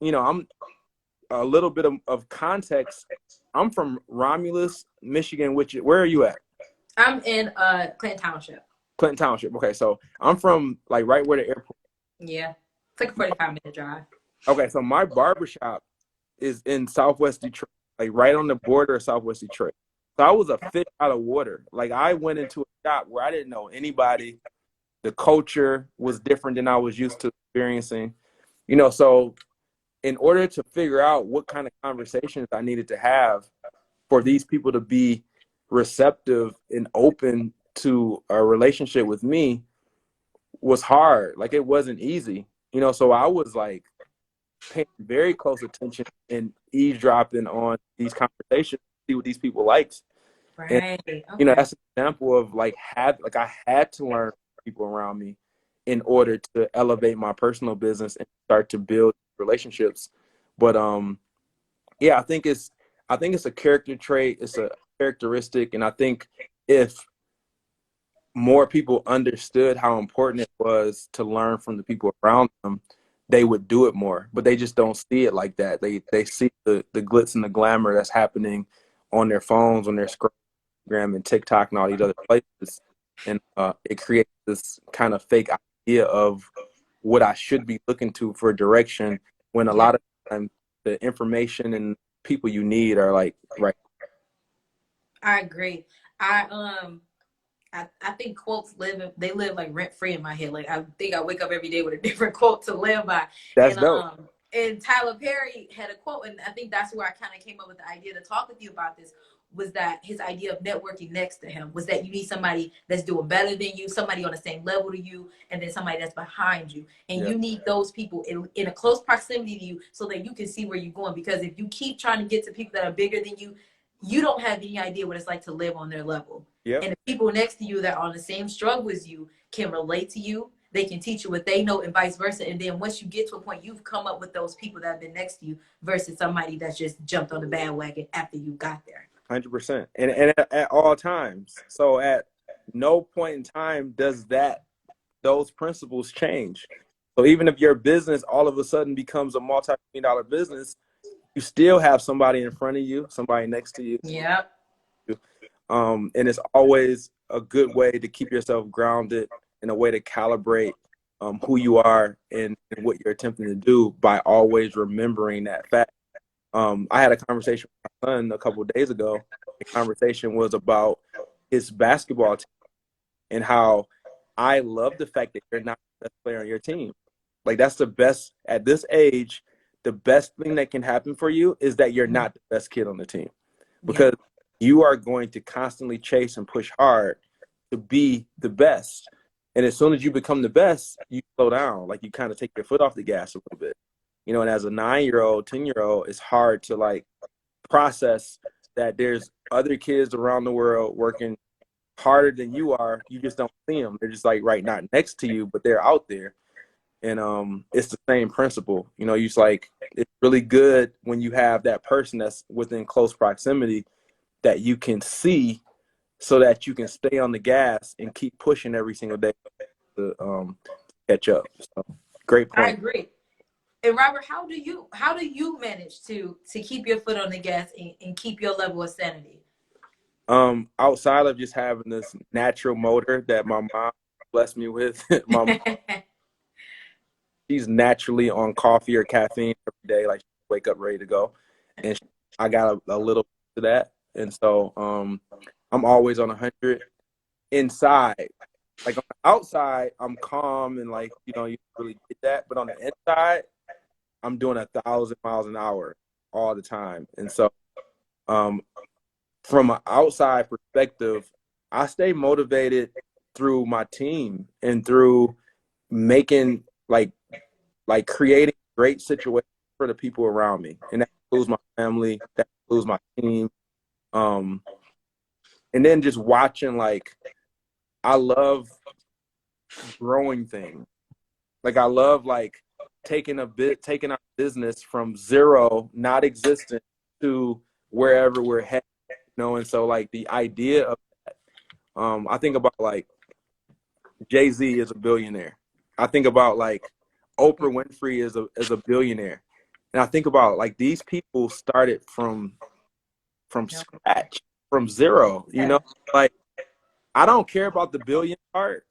I'm a little bit of context. I'm from Romulus, Michigan, where are you at? I'm in Clinton Township. Clinton Township. Okay, so I'm from like right where the airport. Yeah. It's like a 45-minute drive. Okay, so my barbershop is in Southwest Detroit, like right on the border of Southwest Detroit. So I was a fish out of water. Like I went into a shop where I didn't know anybody. The culture was different than I was used to experiencing. So in order to figure out what kind of conversations I needed to have for these people to be receptive and open to a relationship with me was hard. Like, it wasn't easy, so I was like paying very close attention and eavesdropping on these conversations, see what these people liked. And Right. Okay. that's an example of I had to learn from people around me in order to elevate my personal business and start to build relationships. But yeah, I think it's a character trait, it's a characteristic, and I think if more people understood how important it was to learn from the people around them, they would do it more. But they just don't see it like that. They see the glitz and the glamour that's happening on their phones, on their Instagram and TikTok and all these other places, and it creates this kind of fake idea of what I should be looking to for direction, when a lot of times the information and people you need are like right. I agree. I think quotes live like rent free in my head. Like, I think I wake up every day with a different quote to live by. That's And dope. and Tyler Perry had a quote, and I think that's where I kind of came up with the idea to talk with you about this. Was that his idea of networking next to him? Was that you need somebody that's doing better than you, somebody on the same level to you, and then somebody that's behind you. And Yeah. you need those people in a close proximity to you so that you can see where you're going. Because if you keep trying to get to people that are bigger than you, you don't have any idea what it's like to live on their level. Yep. And the people next to you that are on the same struggle as you can relate to you. They can teach you what they know and vice versa. And then once you get to a point, you've come up with those people that have been next to you versus somebody that's just jumped on the bandwagon after you got there. 100%. And at all times. So at no point in time does those principles change. So even if your business all of a sudden becomes a multi-million-dollar business, you still have somebody in front of you, somebody next to you. Yeah. And it's always a good way to keep yourself grounded, and a way to calibrate who you are and what you're attempting to do, by always remembering that fact. I had a conversation with my son a couple of days ago. The conversation was about his basketball team and how I love the fact that you're not the best player on your team. Like, that's the best at this age. The best thing that can happen for you is that you're not the best kid on the team, because you are going to constantly chase and push hard to be the best. And as soon as you become the best, you slow down. Like, you kind of take your foot off the gas a little bit. And as a 9-year-old, 10-year-old, it's hard to like process that there's other kids around the world working harder than you are. You just don't see them. They're just like not next to you, but they're out there. And it's the same principle. It's like, it's really good when you have that person that's within close proximity that you can see, so that you can stay on the gas and keep pushing every single day to catch up. So, great point. I agree. And Robert, how do you manage to keep your foot on the gas and keep your level of sanity? Outside of just having this natural motor that my mom blessed me with, she's naturally on coffee or caffeine every day. Like, she wake up ready to go, and I got a little bit of that, and so I'm always on 100 inside. Like, on the outside, I'm calm and like you really get that, but on the inside, I'm doing 1,000 miles an hour all the time, and so from an outside perspective, I stay motivated through my team and through making like creating great situations for the people around me. And that includes my family, that includes my team. And then just watching, like, I love growing things. Like, I love like taking our business from zero, not existent, to wherever we're headed. And so like the idea of that, I think about like Jay-Z is a billionaire. I think about like Oprah Winfrey is a billionaire. And I think about like these people started from scratch, from zero, like, I don't care about the billion part.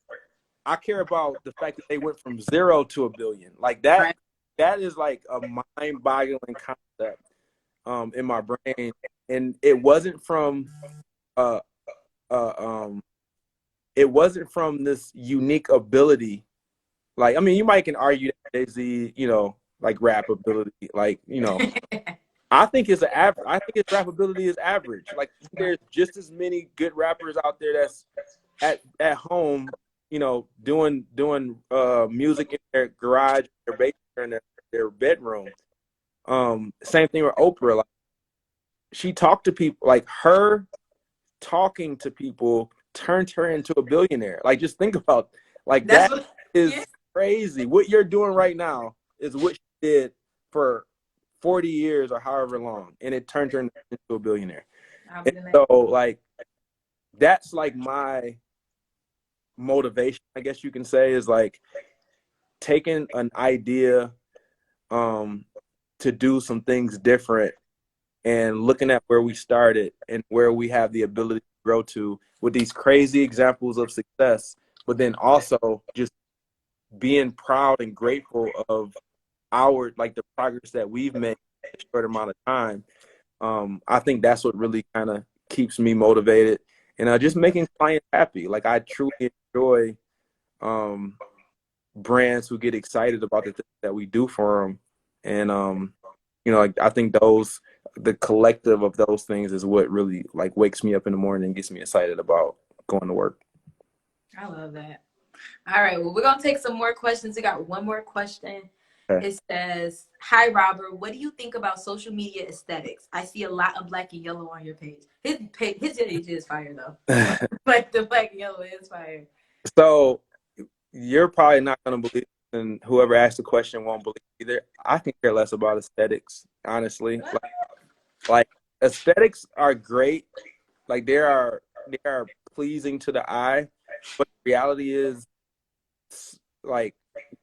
I care about the fact that they went from zero to a billion. Like that, Right. that is like a mind-boggling concept in my brain. And it wasn't from it wasn't from this unique ability. Like, I mean, you might can argue that Jay-Z, like rap ability, like, I think his rap ability is average. Like, there's just as many good rappers out there that's at home, doing music in their garage, their basement, in their bedroom. Same thing with Oprah. Like, she talked to people. Like, her talking to people turned her into a billionaire. Like, just think about, like, that is crazy. What you're doing right now is what she did for 40 years or however long, and it turned her into a billionaire. And so, like, that's like my motivation, I guess you can say, is like taking an idea to do some things different and looking at where we started and where we have the ability to grow to with these crazy examples of success, but then also just being proud and grateful of the progress that we've made in a short amount of time. I think that's what really kind of keeps me motivated, and just making clients happy. Like, I truly enjoy brands who get excited about the things that we do for them. And, like, I think the collective of those things is what really, like, wakes me up in the morning and gets me excited about going to work. I love that. All right. Well, we're going to take some more questions. We got one more question. Okay. It says, "Hi, Robert. What do you think about social media aesthetics? I see a lot of black and yellow on your page." His page is fire, though. But the black and yellow is fire. So you're probably not going to believe, and whoever asked the question won't believe either. I can care less about aesthetics, honestly. Like, aesthetics are great. Like, they are pleasing to the eye, but the reality is, like,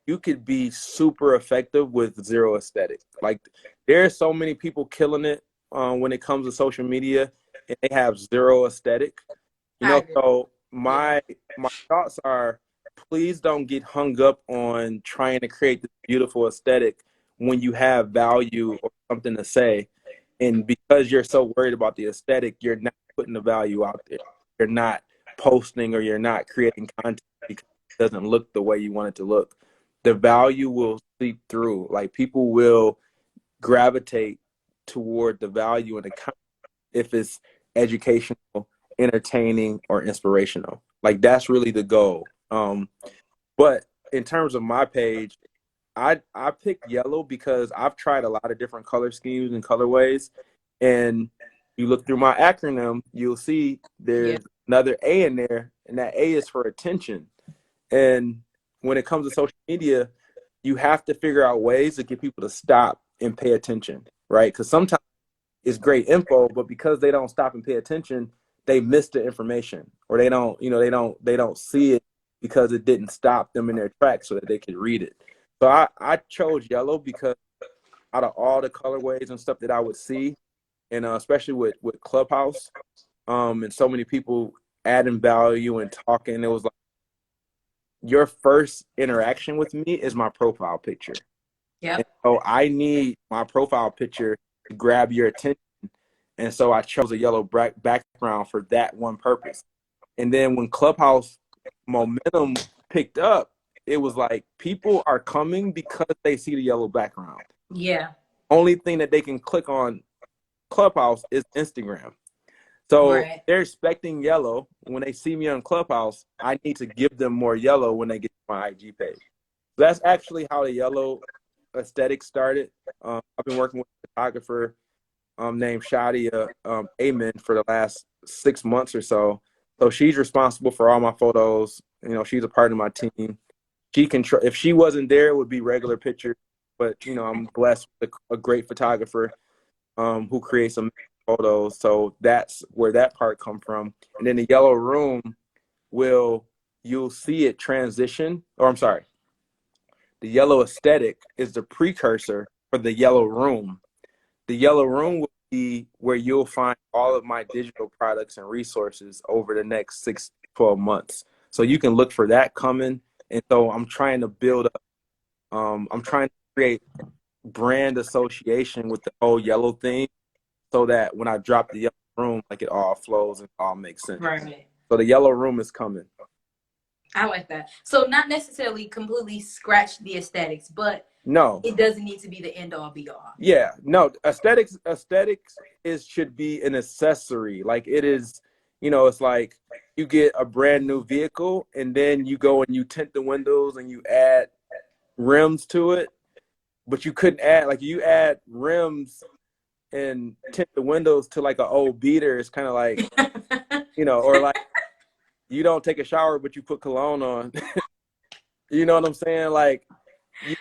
you could be super effective with zero aesthetic. Like, there are so many people killing it when it comes to social media, and they have zero aesthetic. So my thoughts are, please don't get hung up on trying to create this beautiful aesthetic when you have value or something to say. And because you're so worried about the aesthetic, you're not putting the value out there. You're not posting, or you're not creating content because it doesn't look the way you want it to look. The value will seep through. Like, people will gravitate toward the value in the content if it's educational, entertaining, or inspirational. Like, that's really the goal. But in terms of my page, I picked yellow because I've tried a lot of different color schemes and colorways. And you look through my acronym, you'll see there's another A in there, and that A is for attention. And when it comes to social media, you have to figure out ways to get people to stop and pay attention, right? Because sometimes it's great info, but because they don't stop and pay attention, they miss the information, or they don't see it because it didn't stop them in their tracks so that they could read it. So I chose yellow because out of all the colorways and stuff that I would see, and especially with Clubhouse, and so many people adding value and talking, it was like, your first interaction with me is my profile picture. Yeah. So I need my profile picture to grab your attention. And so I chose a yellow background for that one purpose. And then when Clubhouse momentum picked up, it was like, people are coming because they see the yellow background. Yeah. Only thing that they can click on Clubhouse is Instagram. So they're expecting yellow. When they see me on Clubhouse, I need to give them more yellow when they get to my IG page. So that's actually how the yellow aesthetic started. I've been working with a photographer named Shadia Amen for the last 6 months or so. So she's responsible for all my photos. She's a part of my team. She can if she wasn't there, it would be regular pictures. But I'm blessed with a great photographer who creates some photos. So that's where that part come from. And then the yellow room you'll see it transition, or I'm sorry, the yellow aesthetic is the precursor for the yellow room. The yellow room will be where you'll find all of my digital products and resources over the next 6 to 12 months. So you can look for that coming. And so I'm trying to build up, I'm trying to create brand association with the whole yellow thing, so that when I drop the yellow room, like, it all flows and all makes sense. Right. So the yellow room is coming. I like that. So not necessarily completely scratch the aesthetics, but No. it doesn't need to be the end all be all. Yeah, no, aesthetics is should be an accessory. Like it is, it's like you get a brand new vehicle and then you go and you tint the windows and you add rims to it, but you couldn't add like you add rims and tint the windows to like an old beater. It's kind of like, or like you don't take a shower but you put cologne on. You know what I'm saying? Like you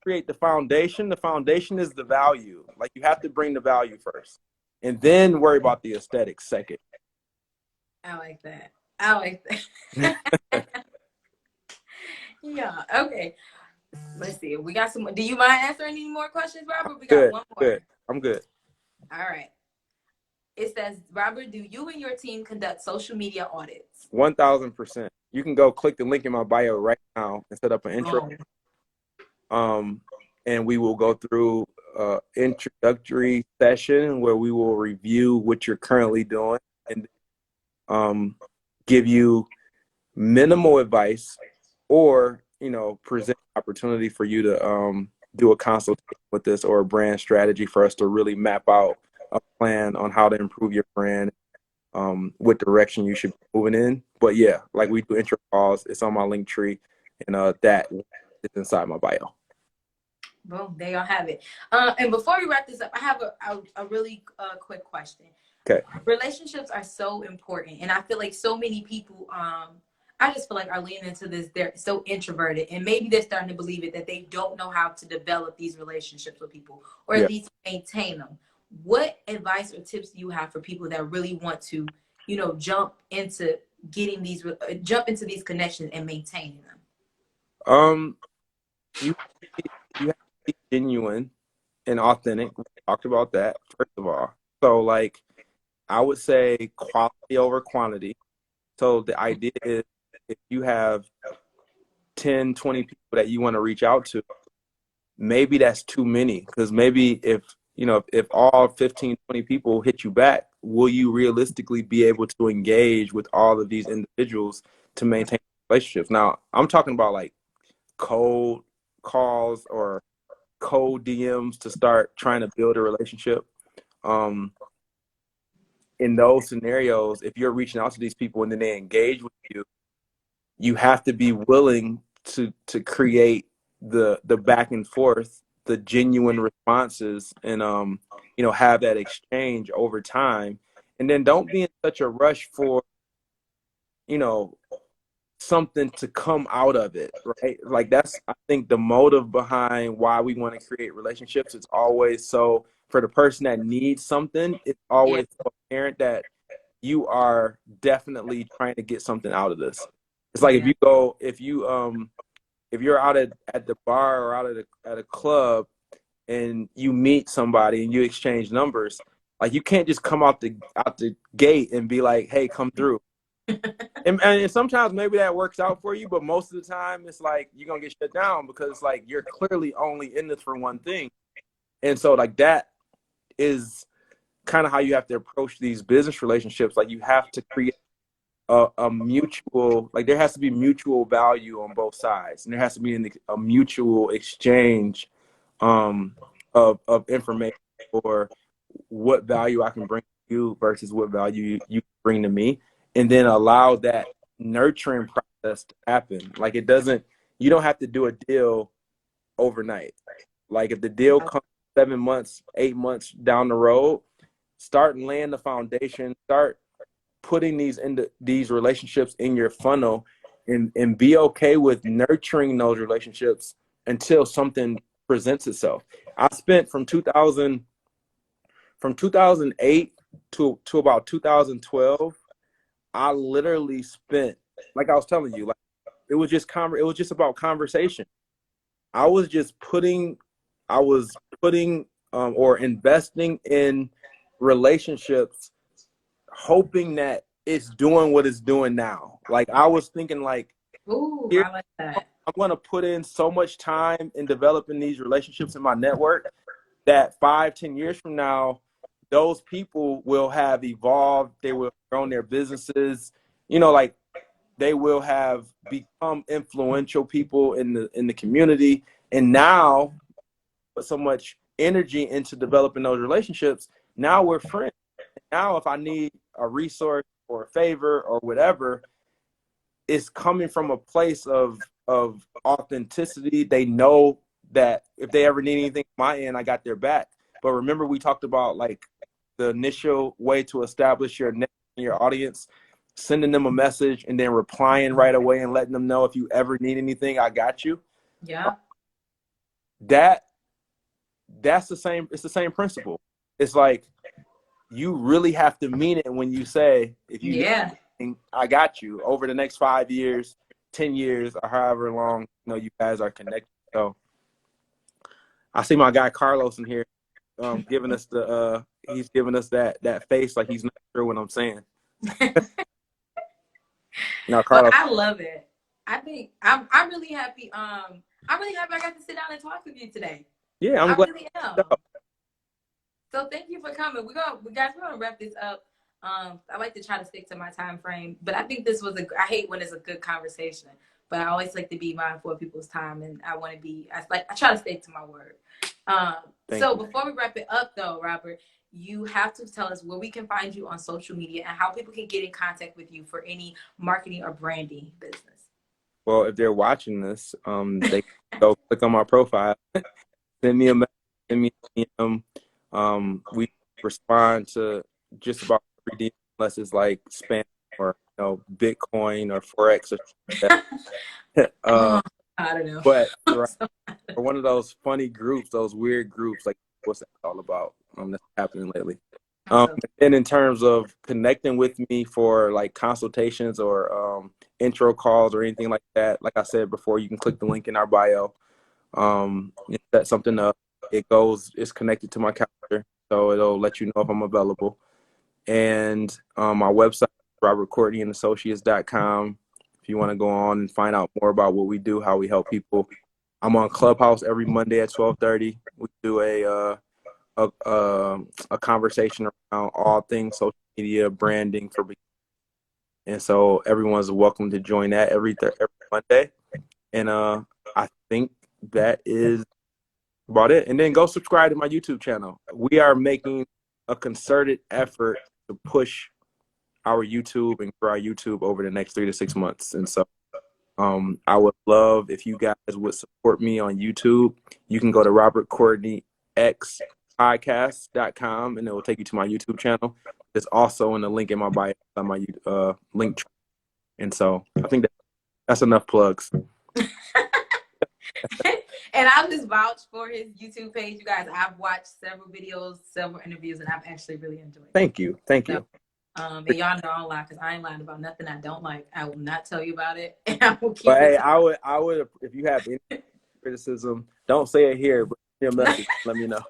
create the foundation. The foundation is the value. Like you have to bring the value first, and then worry about the aesthetics second. I like that. I like that. Yeah. Okay. Let's see. We got some. Do you mind answering any more questions, Robert? We got Good. one more. Good. I'm good. All right. It says, Robert, do you and your team conduct social media audits? 1000%. You can go click the link in my bio right now and set up an intro. And we will go through introductory session where we will review what you're currently doing and give you minimal advice or present opportunity for you to do a consultation with us or a brand strategy for us to really map out a plan on how to improve your brand, what direction you should be moving in. But yeah, like we do intro calls. It's on my link tree, and that is inside my bio. Boom, there y'all have it. And before we wrap this up, I have a really quick question. Okay. Relationships are so important, and I feel like so many people, I just feel like are leaning into this. They're so introverted, and maybe they're starting to believe it that they don't know how to develop these relationships with people, or at least maintain them. What advice or tips do you have for people that really want to, jump into these connections and maintaining them? You have to be genuine and authentic. We talked about that first of all. So like, I would say quality over quantity. So the idea is if you have 10, 20 people that you want to reach out to, maybe that's too many. Because maybe if all 15, 20 people hit you back, will you realistically be able to engage with all of these individuals to maintain relationships? Now, I'm talking about like cold calls or cold DMs to start trying to build a relationship. In those scenarios, if you're reaching out to these people and then they engage with you, you have to be willing to create the back and forth, the genuine responses, and have that exchange over time. And then don't be in such a rush for something to come out of it, right? Like that's, I think, the motive behind why we want to create relationships. It's always so for the person that needs something, it's always so apparent that you are definitely trying to get something out of this. It's like if you're out at the bar or out at a club and you meet somebody and you exchange numbers, like you can't just come out the gate and be like, hey, come through. And sometimes maybe that works out for you, but most of the time it's like you're gonna get shut down because like you're clearly only in this for one thing. And so like that is kind of how you have to approach these business relationships. Like you have to create a mutual, like there has to be mutual value on both sides, and there has to be a mutual exchange of information or what value I can bring to you versus what value you bring to me, and then allow that nurturing process to happen. Like you don't have to do a deal overnight. Like if the deal comes 7 months, 8 months down the road, start laying the foundation, start putting these relationships in your funnel, and be okay with nurturing those relationships until something presents itself. I spent from 2008 to about 2012, I literally spent, like I was telling you, like it was just about conversation. I was putting or investing in relationships, hoping that it's doing what it's doing now. Like I was thinking like, Ooh, I like that. I'm going to put in so much time in developing these relationships in my network that 5-10 years from now, those people will have evolved. They will have grown their businesses. Like they will have become influential people in the community. And now, put so much energy into developing those relationships, now we're friends. Now, if I need a resource or a favor or whatever, it's coming from a place of authenticity. They know that if they ever need anything on my end, I got their back. But remember, we talked about like the initial way to establish your net and your audience, sending them a message and then replying right away and letting them know if you ever need anything, I got you. Yeah. That's the same. It's the same principle. It's like you really have to mean it when you say, if you need anything, I got you over the next 5 years, 10 years, or however long you guys are connected. So I see my guy Carlos in here, giving us he's giving us that face like he's not sure what I'm saying. No, Carlos. But I love it. I think I'm really happy. I'm really happy I got to sit down and talk with you today. Yeah, I'm glad. Really am. So thank you for coming. We're gonna wrap this up. I like to try to stick to my time frame, but I think this was I hate when it's a good conversation, but I always like to be mindful of people's time, and I try to stick to my word. Before we wrap it up though, Robert, you have to tell us where we can find you on social media and how people can get in contact with you for any marketing or branding business. Well, if they're watching this, they can go click on my profile, send me a message, send me a DM. We respond to just about every DM unless it's like spam or Bitcoin or Forex or something like that. I don't know. But or one of those funny groups, those weird groups, like what's that all about? That's happening lately. And in terms of connecting with me for like consultations or intro calls or anything like that, like I said before, you can click the link in our bio. Set something up. It's connected to my calendar, so it'll let you know if I'm available. And my website, robertcourtneyandassociates.com. If you want to go on and find out more about what we do, how we help people. I'm on Clubhouse every Monday at 12:30. We do a conversation around all things social media branding for beginners. And so everyone's welcome to join that every Monday. And I think that is about it. And then go subscribe to my YouTube channel. We are making a concerted effort to push our YouTube and grow our YouTube over the next 3 to 6 months. And so I would love if you guys would support me on YouTube. You can go to robertcourtneyxpodcast.com and it will take you to my YouTube channel. It's also in the link in my bio on my link. And so I think that's enough plugs. And I'll just vouch for his YouTube page, you guys. I've watched several videos, several interviews, and I've actually really enjoyed it. Thank you. And y'all know I don't lie because I ain't lying about nothing I don't like. I will not tell you about it, and I will keep But hey, I would if you have any criticism, don't say it here, but your message, let me know.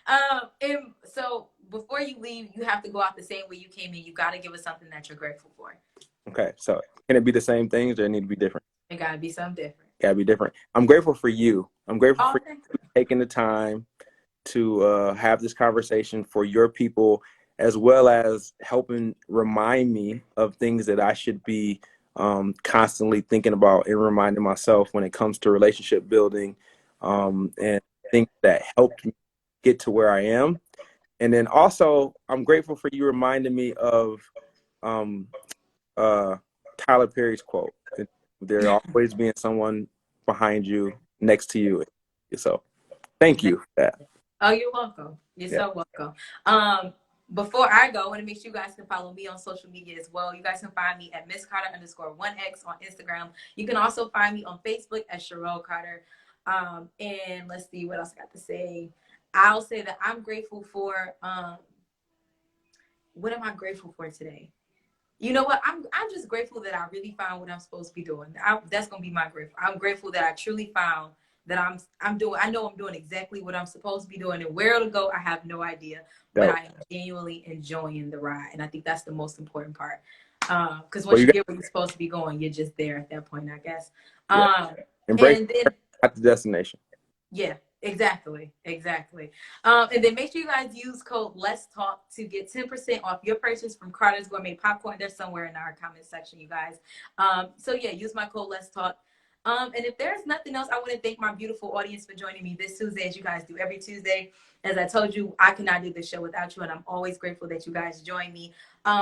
And so before you leave, you have to go out the same way you came in. You got to give us something that you're grateful for. Okay, so can it be the same things or it need to be different? It got to be something different. Gotta be different. I'm grateful for you. I'm grateful for you taking the time to have this conversation for your people, as well as helping remind me of things that I should be constantly thinking about and reminding myself when it comes to relationship building, and things that helped me get to where I am. And then also, I'm grateful for you reminding me of Tyler Perry's quote. There always being someone behind you, next to you. So thank you for that. Oh, you're welcome. You're so welcome. Before I go, I want to make sure you guys can follow me on social media as well. You guys can find me at MissCarter_1X on Instagram. You can also find me on Facebook at Cherrell Carter. And let's see what else I got to say. I'll say that I'm grateful for, what am I grateful for today? You know what? I'm just grateful that I really found what I'm supposed to be doing. That's gonna be my grateful. I'm grateful that I truly found that I'm doing. I know I'm doing exactly what I'm supposed to be doing, and where it'll go, I have no idea. But I am genuinely enjoying the ride, and I think that's the most important part. Because once you get where you're supposed to be going, you're just there at that point, I guess. And then at the destination. Yeah, Exactly. And then make sure you guys use code Let's Talk to get 10% off your purchase from Carter's Gourmet Popcorn. They're somewhere in our comment section, you guys. So yeah, use my code Let's Talk. And if there's nothing else, I want to thank my beautiful audience for joining me this Tuesday, as you guys do every Tuesday. As I told you, I cannot do this show without you, and I'm always grateful that you guys join me.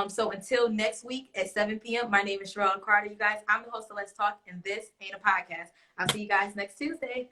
So until next week at 7 p.m., my name is Cherrell On. You guys, I'm the host of Let's Talk, and this ain't a podcast. I'll see you guys next Tuesday.